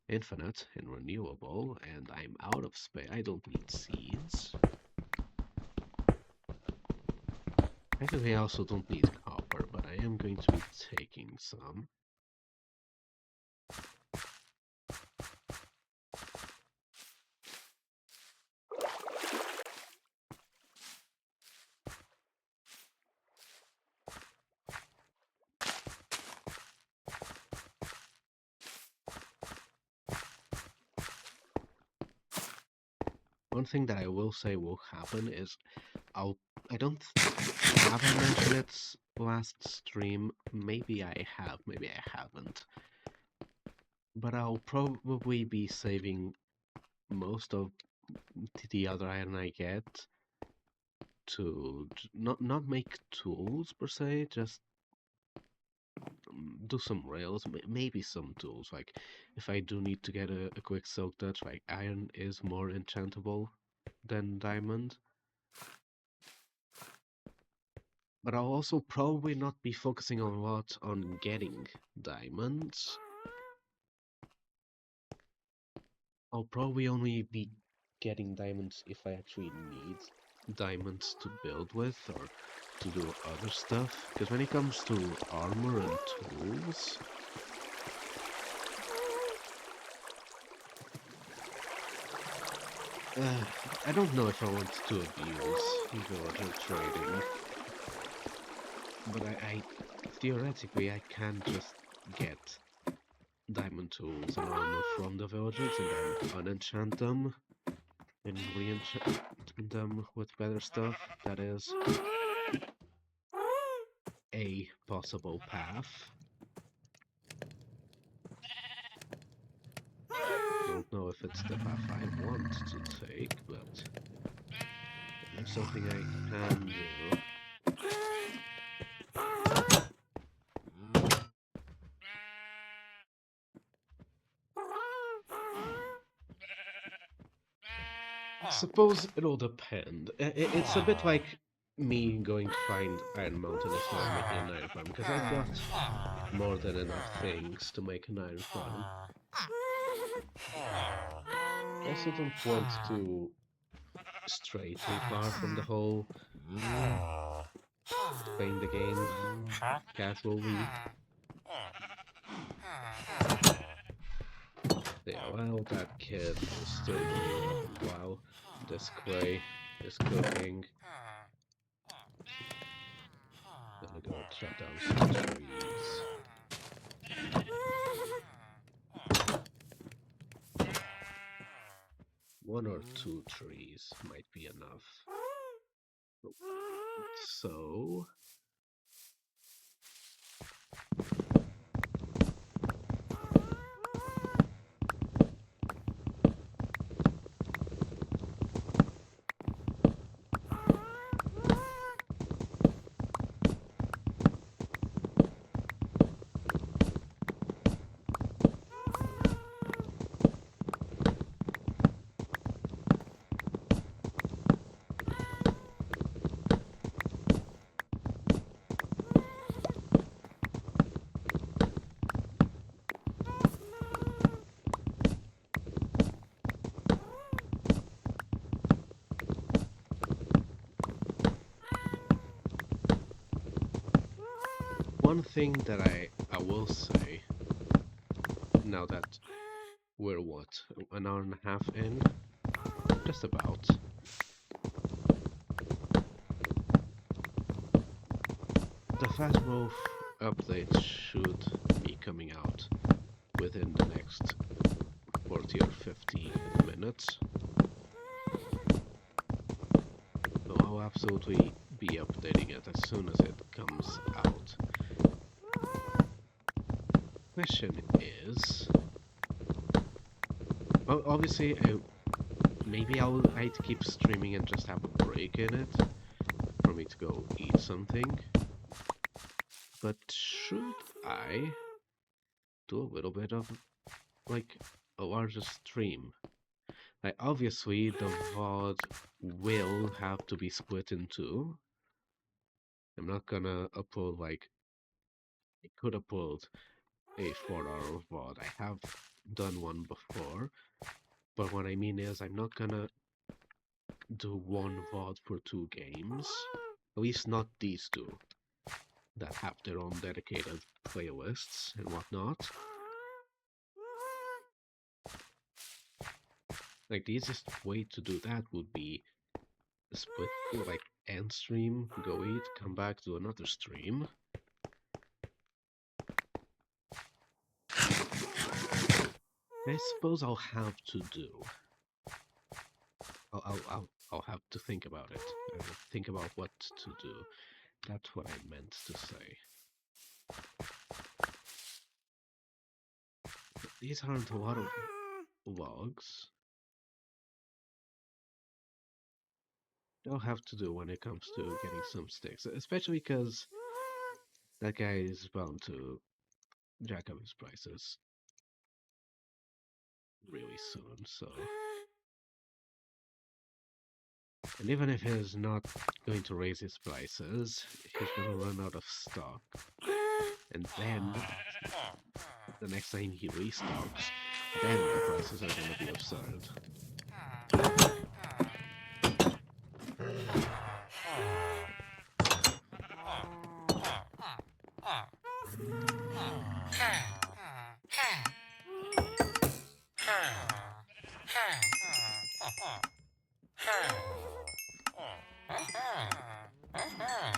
infinite and renewable, and I'm out of space. I don't need seeds. Technically, I also don't need copper, but I am going to be taking some. One thing that I will say will happen is I don't have I mentioned it last stream. Maybe I have, maybe I haven't. But I'll probably be saving most of the other iron I get to not make tools per se, just do some rails, maybe some tools. Like if I do need to get a quick silk touch, like iron is more enchantable than diamond. But I'll also probably not be focusing a lot on getting diamonds. I'll probably only be getting diamonds if I actually need diamonds to build with or to do other stuff. Because when it comes to armor and tools, I don't know if I want to abuse villager trading. But I theoretically I can just get diamond tools and armor from the villagers and then unenchant them and re-enchant them with better stuff. That is a possible path. I don't know if it's the path I want to take, but it is something I can do. I suppose it'll depend. It's a bit like me going to find Iron Mountain instead of making an iron farm, because I've got more than enough things to make an iron farm. I also don't want to stray too far from the whole playing the game casually. Yeah, well, that kid is still doing nothing. Wow, this gray is cooking. Gonna go chop down some trees. One or two trees might be enough. So, one thing that I will say, now that we're what, an hour and a half in? Just about. The Phasmo update should be coming out within the next 40 or 50 minutes. So I'll absolutely be updating it as soon as it comes out. Question is, obviously, maybe I'd keep streaming and just have a break in it for me to go eat something. But should I do a little bit of like a larger stream? Like obviously the VOD will have to be split in two. I'm not gonna upload like I could upload a 4-hour VOD. I have done one before, but what I mean is I'm not gonna do one VOD for two games. At least not these two that have their own dedicated playlists and whatnot. Like the easiest way to do that would be split, like end stream, go eat, come back, do another stream. I suppose I'll have to do. I'll have to think about it. Think about what to do. That's what I meant to say. These aren't a lot of logs. I'll have to do when it comes to getting some sticks, especially because that guy is bound to jack up his prices really soon. So, and even if he's not going to raise his prices, he's gonna run out of stock, and then the next time he restocks, then the prices are gonna be absurd.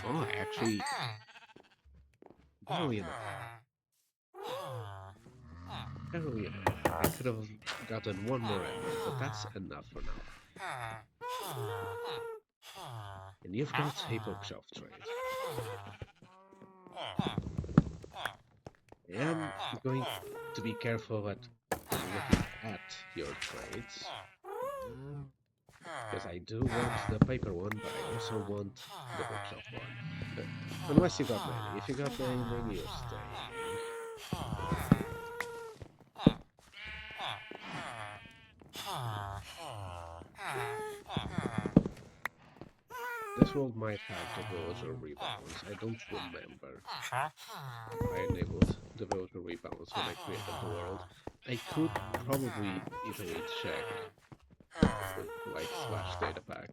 Oh, actually, barely enough. Barely enough. I could have gotten one more emerald, but that's enough for now. And you've got a bookshelf trade. I am going to be careful at looking at your trades. Because I do want the paper one, but I also want the bookshelf one. Unless you got many. If you got many, then you're staying. This world might have the villager rebalance. I don't remember if I enabled the villager rebalance when I created the world. I could probably easily check with like /datapack.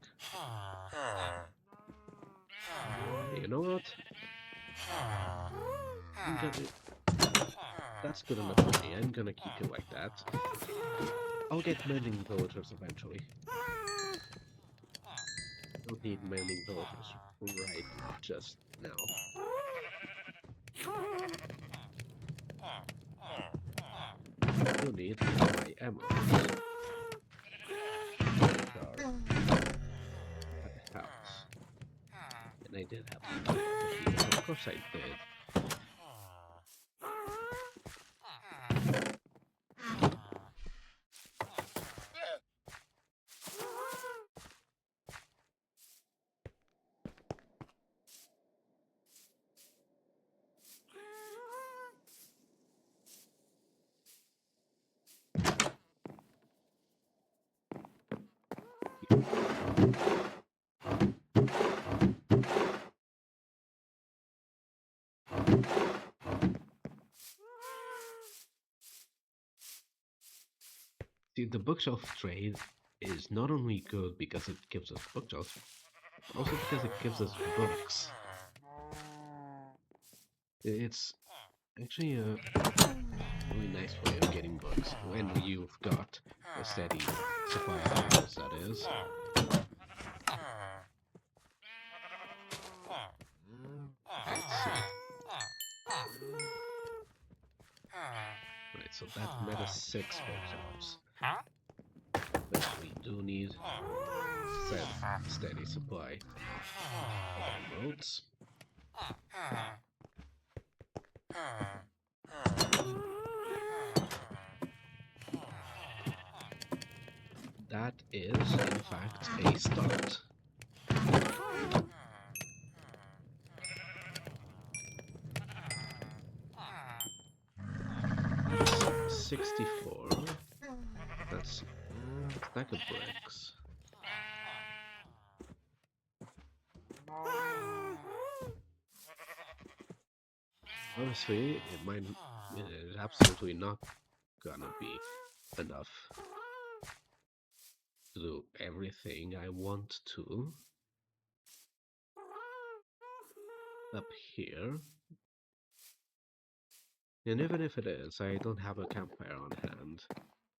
You know what? I'm gonna That's good enough for me. I'm gonna keep it like that. I'll get mending villagers eventually. Don't need mending villagers right just now. I do need my emeralds, which are at the house. And I did have some difficulty. Of course I did. See, the bookshelf trade is not only good because it gives us bookshelves, but also because it gives us books. It's actually a really nice way of getting books when you've got a steady supply of emeralds, that is. Let's see. Right, so that made us 6 bookshelves. But we do need said steady supply of emeralds. That is, in fact, a start. 64. That's a stack of bricks. Honestly, it is absolutely not gonna be enough to do everything I want to up here. And even if it is, I don't have a campfire on hand,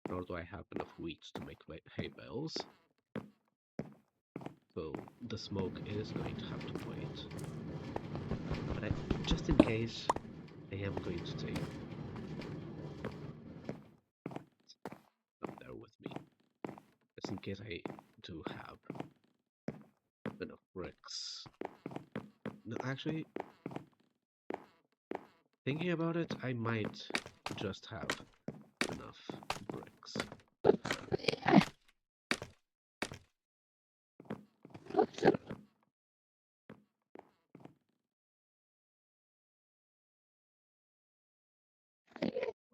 nor do I have enough wheat to make hay bales. So the smoke is going to have to wait. But just in case, I am going to take up there with me. Just in case I do have enough bricks. No, actually, thinking about it, I might just have enough bricks. What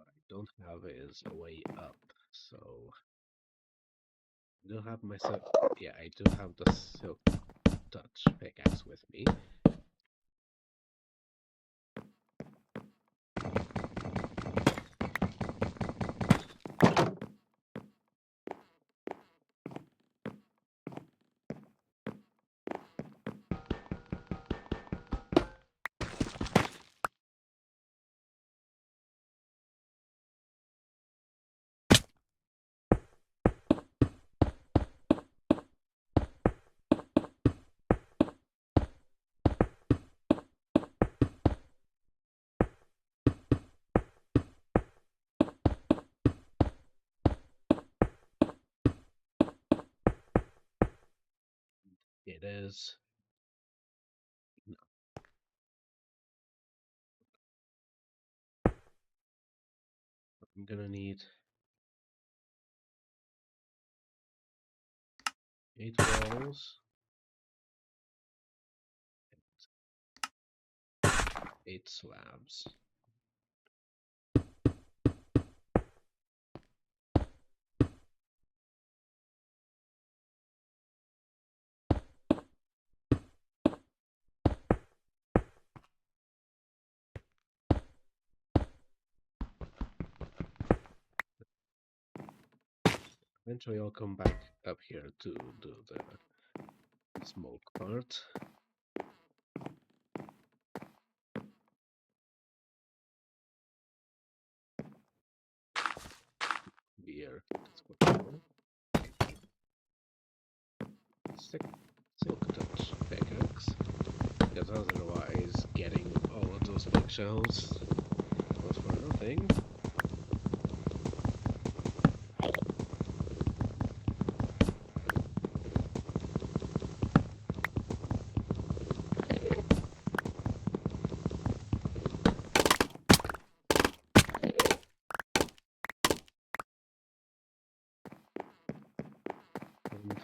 I don't have is a way up, so I do have myself. Yeah, I do have the silk touch pickaxe with me. It is. No, I'm gonna need 8 walls, 8 slabs. Eventually, I'll come back up here to do the smoke part. here. Let's go down. Stick silk touch pickaxe. Because otherwise, getting all of those bookshelves was for nothing.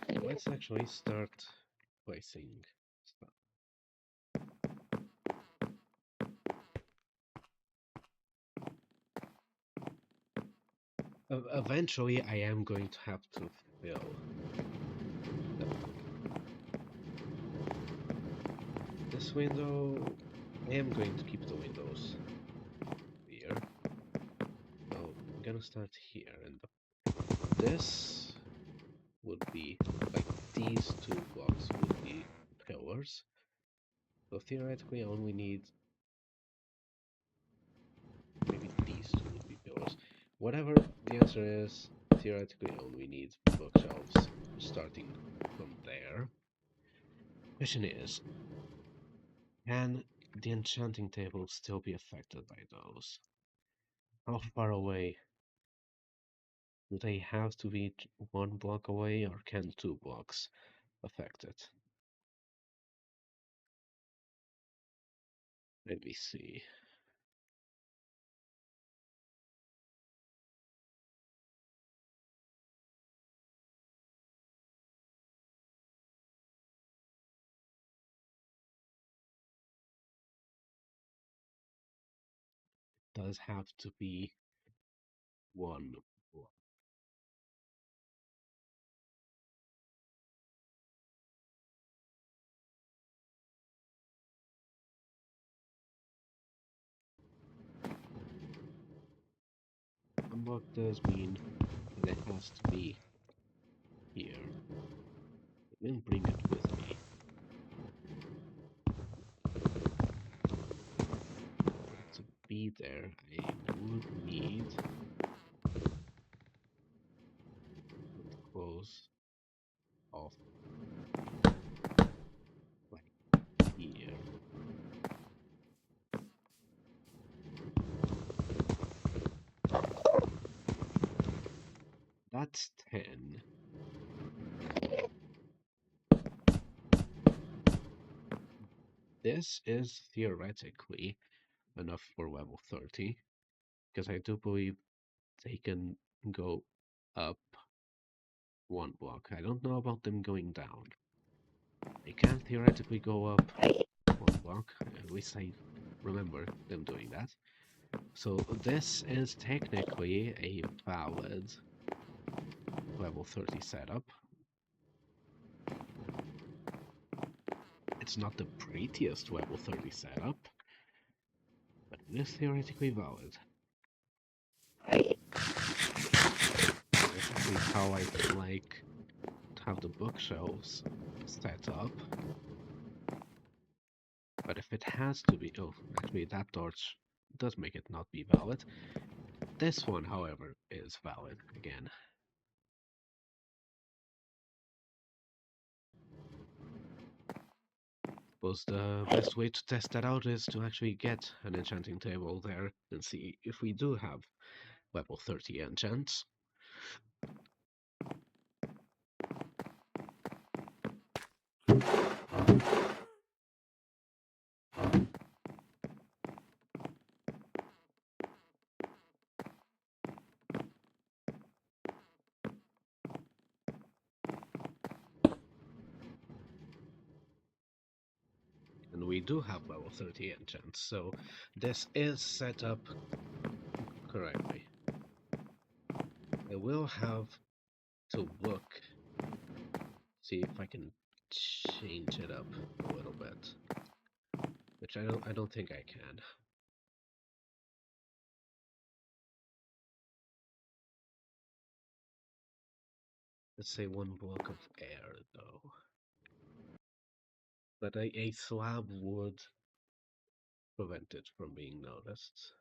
And let's actually start placing stuff. Eventually, I am going to have to fill this window. I am going to keep the windows here. So I'm gonna start here, and this would be like these two blocks would be pillars. So theoretically, I only need maybe these two would be pillars. Whatever the answer is, theoretically, I only need bookshelves starting from there. Question is, can the enchanting table still be affected by those? How far away? Do they have to be one block away, or can 2 blocks affect it? Let me see. It does have to be one block. One block does mean that it has to be here. I didn't bring it with me. For it to be there, I would need to close off like here. That's 10. This is theoretically enough for level 30, because I do believe they can go up 1 block. I don't know about them going down. They can theoretically go up 1 block. At least I remember them doing that. So this is technically a valid level 30 setup. It's not the prettiest level 30 setup, but it is theoretically valid. This is how I like to have the bookshelves set up. But if it has to be... Oh, actually that torch does make it not be valid. This one, however, is valid again. Suppose the best way to test that out is to actually get an enchanting table there and see if we do have level 30 enchants. And we do have level 30 enchants, so this is set up correctly. I will have to look, see if I can change it up a little bit, which I don't think I can. Let's say 1 block of air, though. But a slab would prevent it from being noticed.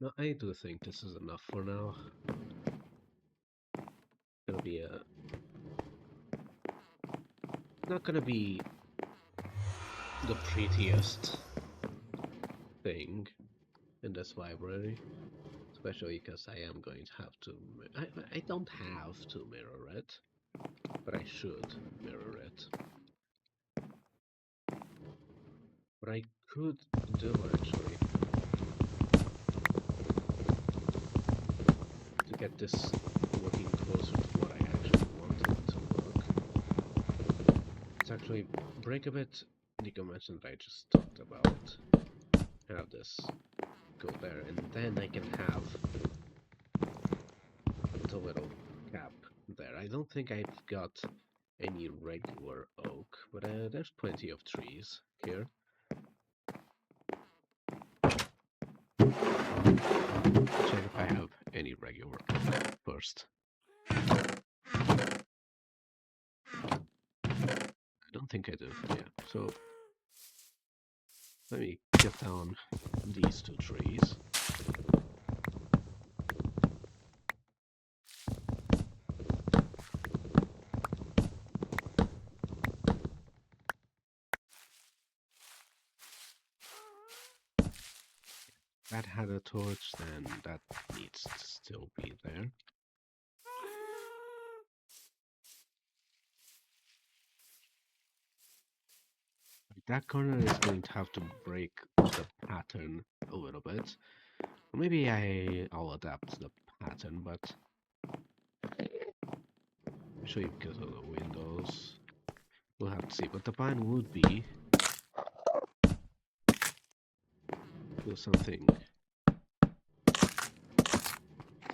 No, I do think this is enough for now. Gonna be a not gonna be the prettiest thing in this library, especially because I am going to have to. I don't have to mirror it, but I should mirror it. What I could do actually to get this looking closer to what I actually want it to look, it's actually break a bit the convention that I just talked about. Have this go there, and then I can have the little cap there. I don't think I've got any regular oak, but there's plenty of trees here. Check if I have any regular oak first. I don't think I do, yeah. So let me get down these two trees. That had a torch, then that needs to still be there. That corner is going to have to break the pattern a little bit. Maybe I'll adapt the pattern, but especially because of the windows, we'll have to see. But the plan would be do something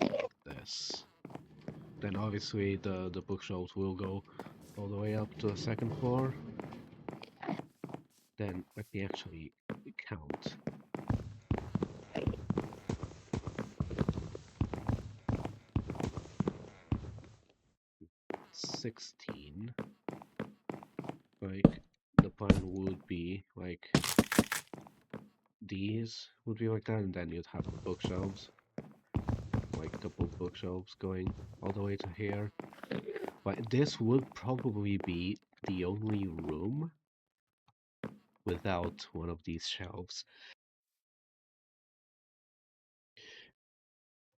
like this. Then obviously the bookshelves will go all the way up to the second floor. Then let me actually count. 16. Like the plan would be like these would be like that, and then you'd have bookshelves, like a couple bookshelves going all the way to here. But this would probably be the only room without one of these shelves.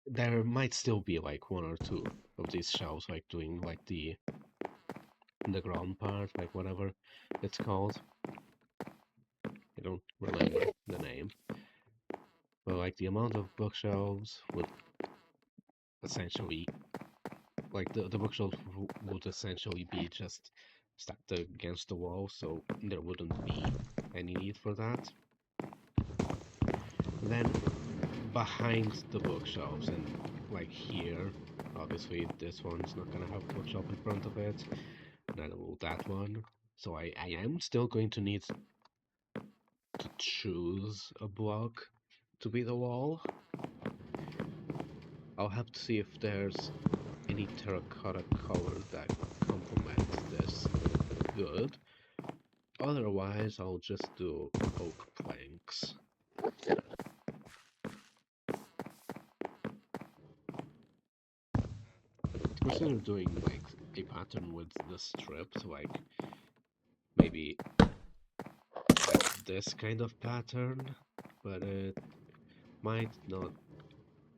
There might still be like one or two of these shelves, like doing like the ground part, like whatever it's called. I don't remember the name. But like the amount of bookshelves would essentially, like the bookshelves would essentially be just stacked against the wall, so there wouldn't be any need for that. Then behind the bookshelves and like here, obviously this one's not gonna have a bookshelf in front of it, neither will that one. So I am still going to need to choose a block to be the wall. I'll have to see if there's any terracotta color that complements this good. Otherwise, I'll just do oak planks. Consider doing like a pattern with the strips, like maybe like this kind of pattern, but it might not.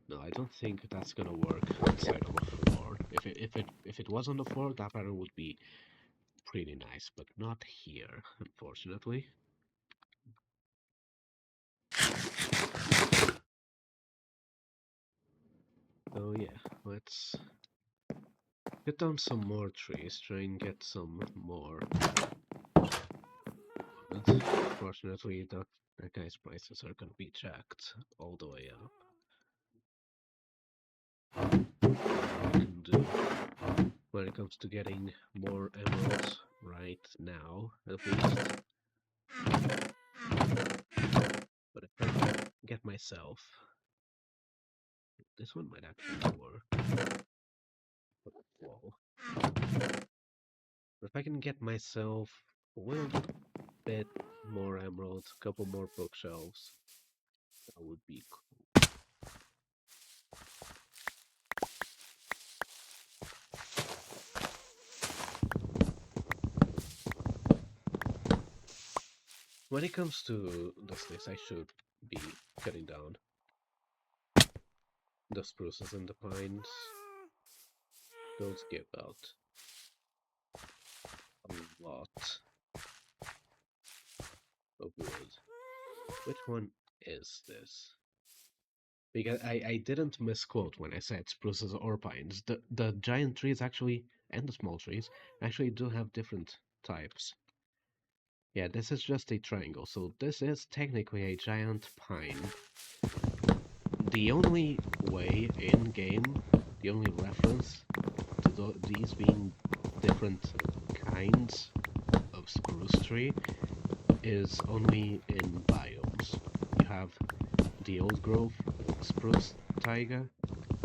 No, I don't think that's gonna work outside of a floor. If it was on the floor, that pattern would be pretty nice, but not here, unfortunately. So yeah, let's get down some more trees, try and get some more wood. Unfortunately, that guy's prices are gonna be jacked all the way up. What I can do when it comes to getting more emeralds right now, at least. But if I can get myself, this one might actually work. Whoa. But if I can get myself a little bit more emeralds, a couple more bookshelves, that would be cool. When it comes to the sticks, I should be cutting down the spruces and the pines. Those give out a lot of wood. Which one is this? Because I didn't misquote when I said spruces or pines. The giant trees actually, and the small trees, actually do have different types. Yeah, this is just a triangle, so this is technically a giant pine. The only way in-game, the only reference to these being different kinds of spruce tree is only in biomes. You have the old growth spruce taiga,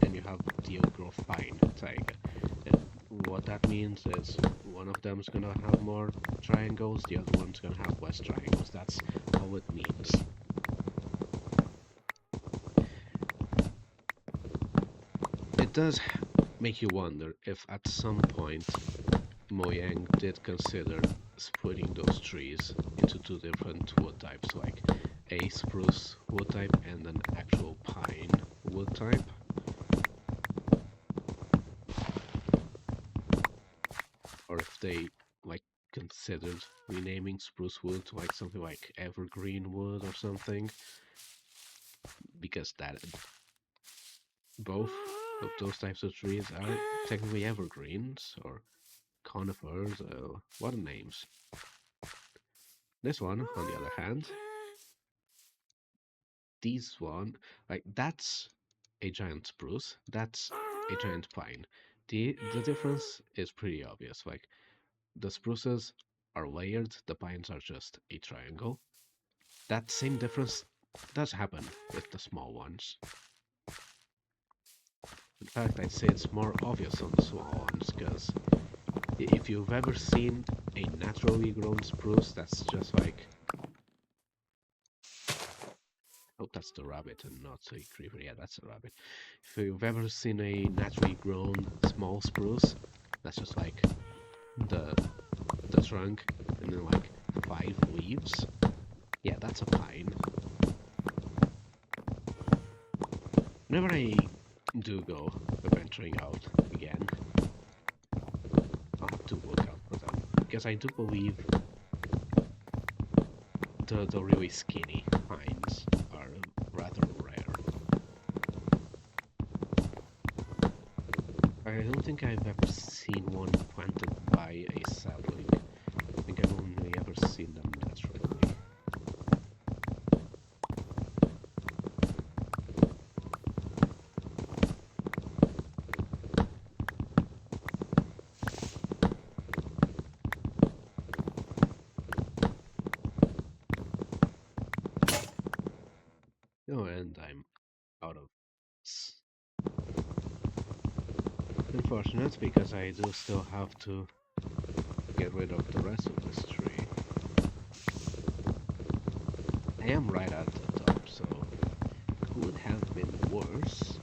and you have the old growth pine taiga. And what that means is one of them is gonna have more triangles, the other one's gonna have less triangles. That's all it means. It does make you wonder if at some point Mojang did consider splitting those trees into two different wood types, like a spruce wood type and an actual pine wood type. Or if they like considered renaming spruce wood to like something like evergreen wood or something, because that both of those types of trees are technically evergreens or conifers. What are names? This one, on the other hand, these one, like that's a giant spruce, that's a giant pine. The difference is pretty obvious. Like the spruces are layered, the pines are just a triangle. That same difference does happen with the small ones. In fact, I'd say it's more obvious on the small ones, because if you've ever seen a naturally grown spruce that's just like... Oh, that's the rabbit and not a creeper. Yeah, that's a rabbit. If you've ever seen a naturally grown small spruce, that's just like the the trunk and then like 5 leaves. Yeah, that's a pine. Whenever I do go venturing out again, I'll have to look out for them, because I do believe the really skinny pines are rather rare. I don't think I've ever seen one planted by a sapling. I think I've only ever seen them naturally. Oh, and I'm out of... Unfortunate, because I do still have to get rid of the rest of this tree. I am right at the top, so could have been worse.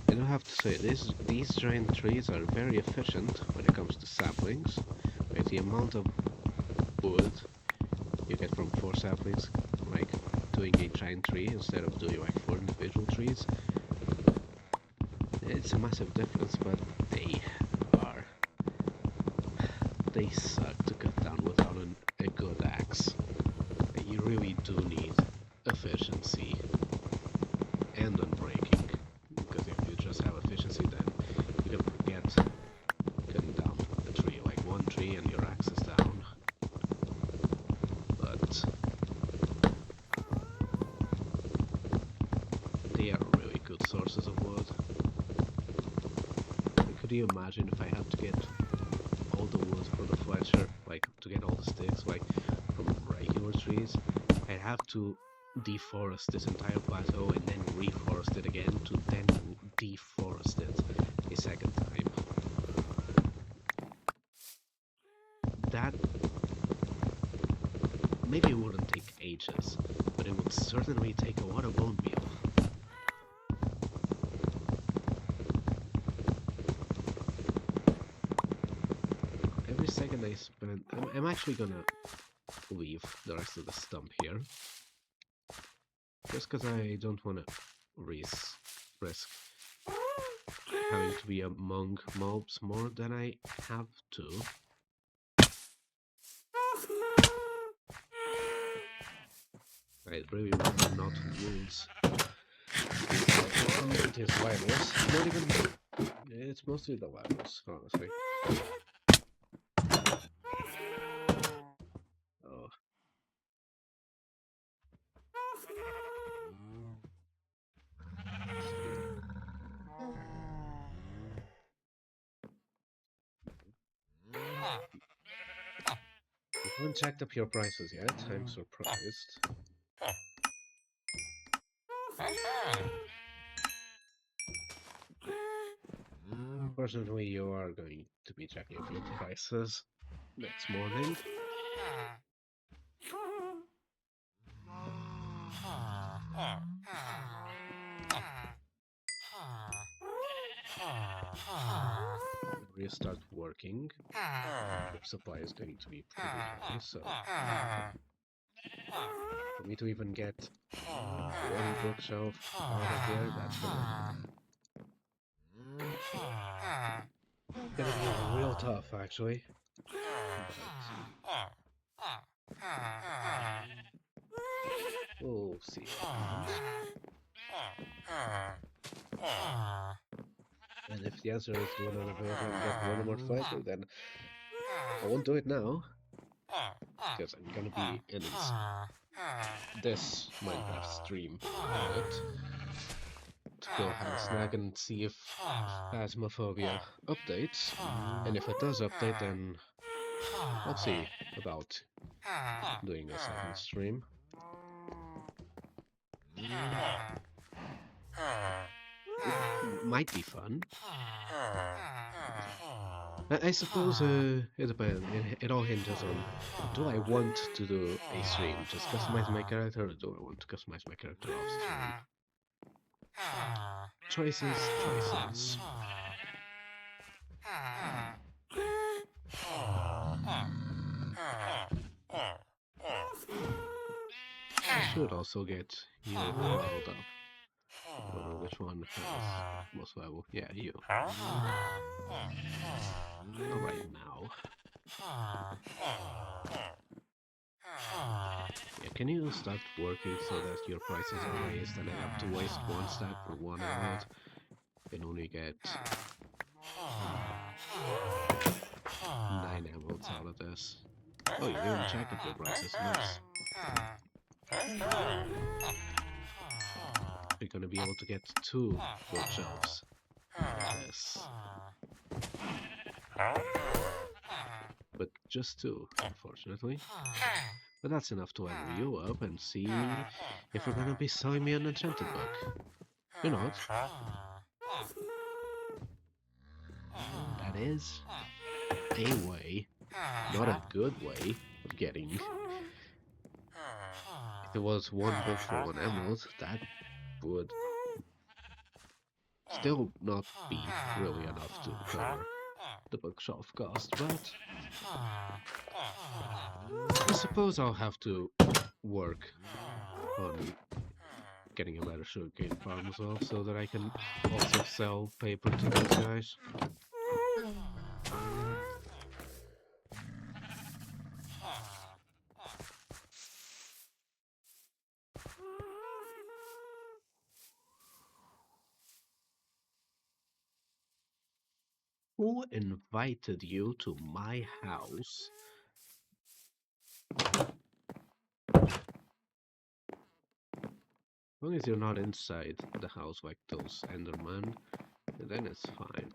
I do have to say, these giant trees are very efficient when it comes to saplings. Like the amount of wood you get from 4 saplings, like doing a giant tree instead of doing like 4 individual trees. It's a massive difference, but are they suck to cut down without a good axe. You really do need efficiency and unbreaking, because if you just have efficiency, then you can forget cutting down a tree, like one tree and your axe is down. But they are really good sources of wood. Could you imagine if I had to get all the wood for the Fletcher, like to get all the sticks, like from regular trees? I'd have to deforest this entire plateau and then reforest it again to then deforest it a second time. That maybe it wouldn't take ages, but it would certainly take a lot of bone meal. Every second I spend... I'm actually gonna leave the rest of the stump here. Just because I don't want to risk having to be among mobs more than I have to. I really rather not lose. It is levels. Not even... It's mostly the levels, honestly. Oh. You haven't checked up your prices yet? I'm surprised. Unfortunately, you are going to be checking up your prices next morning. Whenever you start working, your supply is going to be pretty high, so for me to even get one bookshelf out of here, that's gonna be real tough, actually. But we'll see what happens. And if the answer is do another build and get one more fighter, then I won't do it now, because I'm gonna be in this Minecraft stream of it to go have a snack and see if Phasmophobia updates. And if it does update, then I'll see about doing a second stream. It might be fun. I suppose it depends. It all hinges on, do I want to do a stream, just customize my character, or do I want to customize my character off stream? Choices, choices. I should also get you leveled up. I don't know which one has most level. Yeah, you. Not right now. Yeah, can you start working so that your prices are raised and I have to waste one stack for one emerald and only get 9 emeralds out of this? Oh, you didn't check up your prices, nice. You're gonna be able to get 2 bookshelves out of this. But just 2, unfortunately. But that's enough to level you up and see if you're gonna be selling me an enchanted book. You're not. That is a way, not a good way, of getting. If it was 1 book for 1 emerald, that would still not be really enough to cover the bookshelf cost, but I suppose I'll have to work on getting a better sugarcane farm as well, so that I can also sell paper to those guys. Who invited you to my house? As long as you're not inside the house like those Endermen, then it's fine.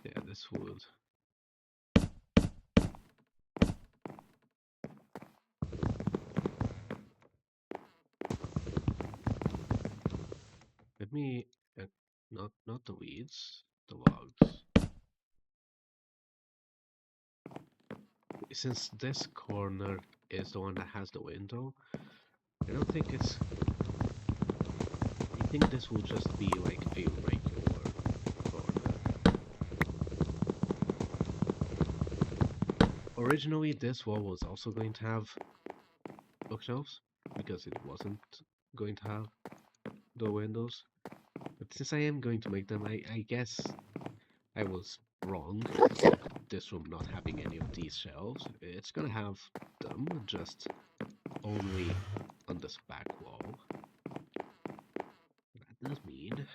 Yeah, this wood. Let me... not the weeds, the logs. since this corner is the one that has the window, I don't think it's. I think this will just be like a regular corner. Originally, this wall was also going to have bookshelves because it wasn't going to have the windows. But since I am going to make them, I guess I was wrong for this room not having any of these shelves. It's gonna have them, just only on this back wall. That does mean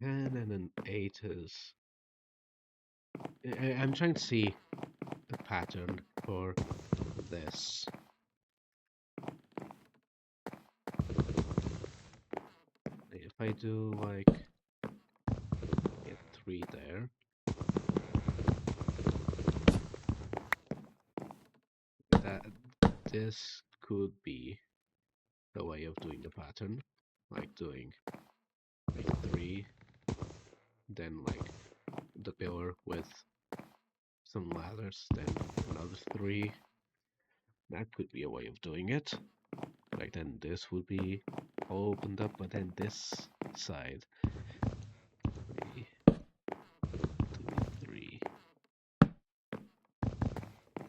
10 and an 8 is... I'm trying to see a pattern for this. If I do like get 3 there, that this could be the way of doing the pattern, like doing like 3, then like the pillar with some ladders, then another 3. That could be a way of doing it. Like then this would be all opened up, but then this side 3, 2, 3.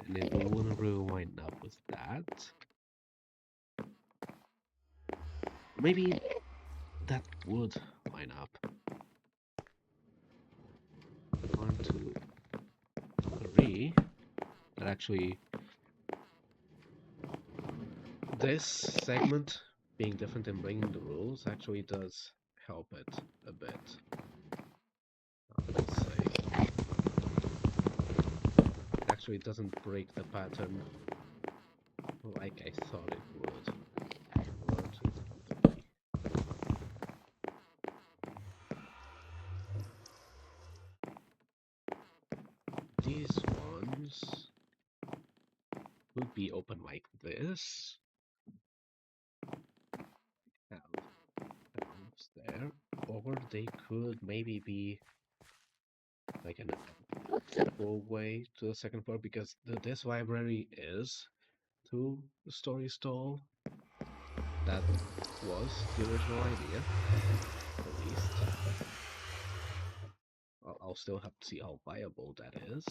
And it wouldn't really wind up with that. Maybe that would line up. 1, 2, 3. That actually, this segment being different and bringing the rules actually does help it a bit. Let's say it actually doesn't break the pattern like I thought it would. 1, 2, 3. These ones would be open like this. Have valves there, or they could maybe be like an full way to the second floor because this library is 2 stories tall. That was the original idea, at least. I'll still have to see how viable that is.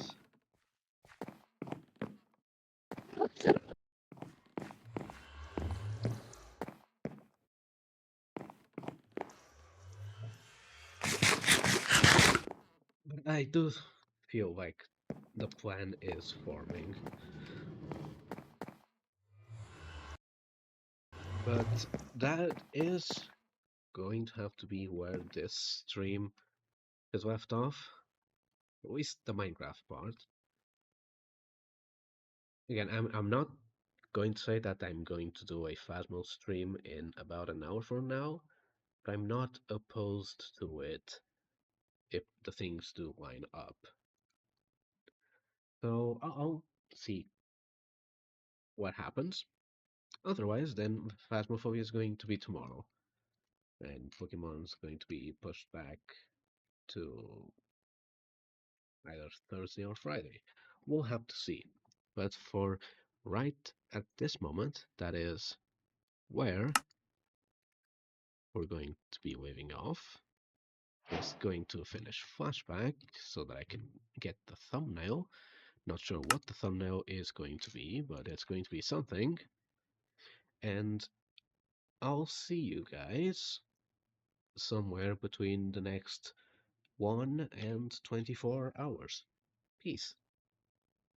But I do feel like the plan is forming. But that is going to have to be where this stream is left off. At least the Minecraft part. Again, I'm not going to say that I'm going to do a Phasmo stream in about an hour from now, but I'm not opposed to it if the things do line up. So I'll see what happens. Otherwise, then Phasmophobia is going to be tomorrow, and Pokemon's going to be pushed back to either Thursday or Friday. We'll have to see. But for right at this moment, that is where we're going to be leaving off. Just going to finish flashback so that I can get the thumbnail. Not sure what the thumbnail is going to be, but it's going to be something. And I'll see you guys somewhere between the next 1 and 24 hours. Peace.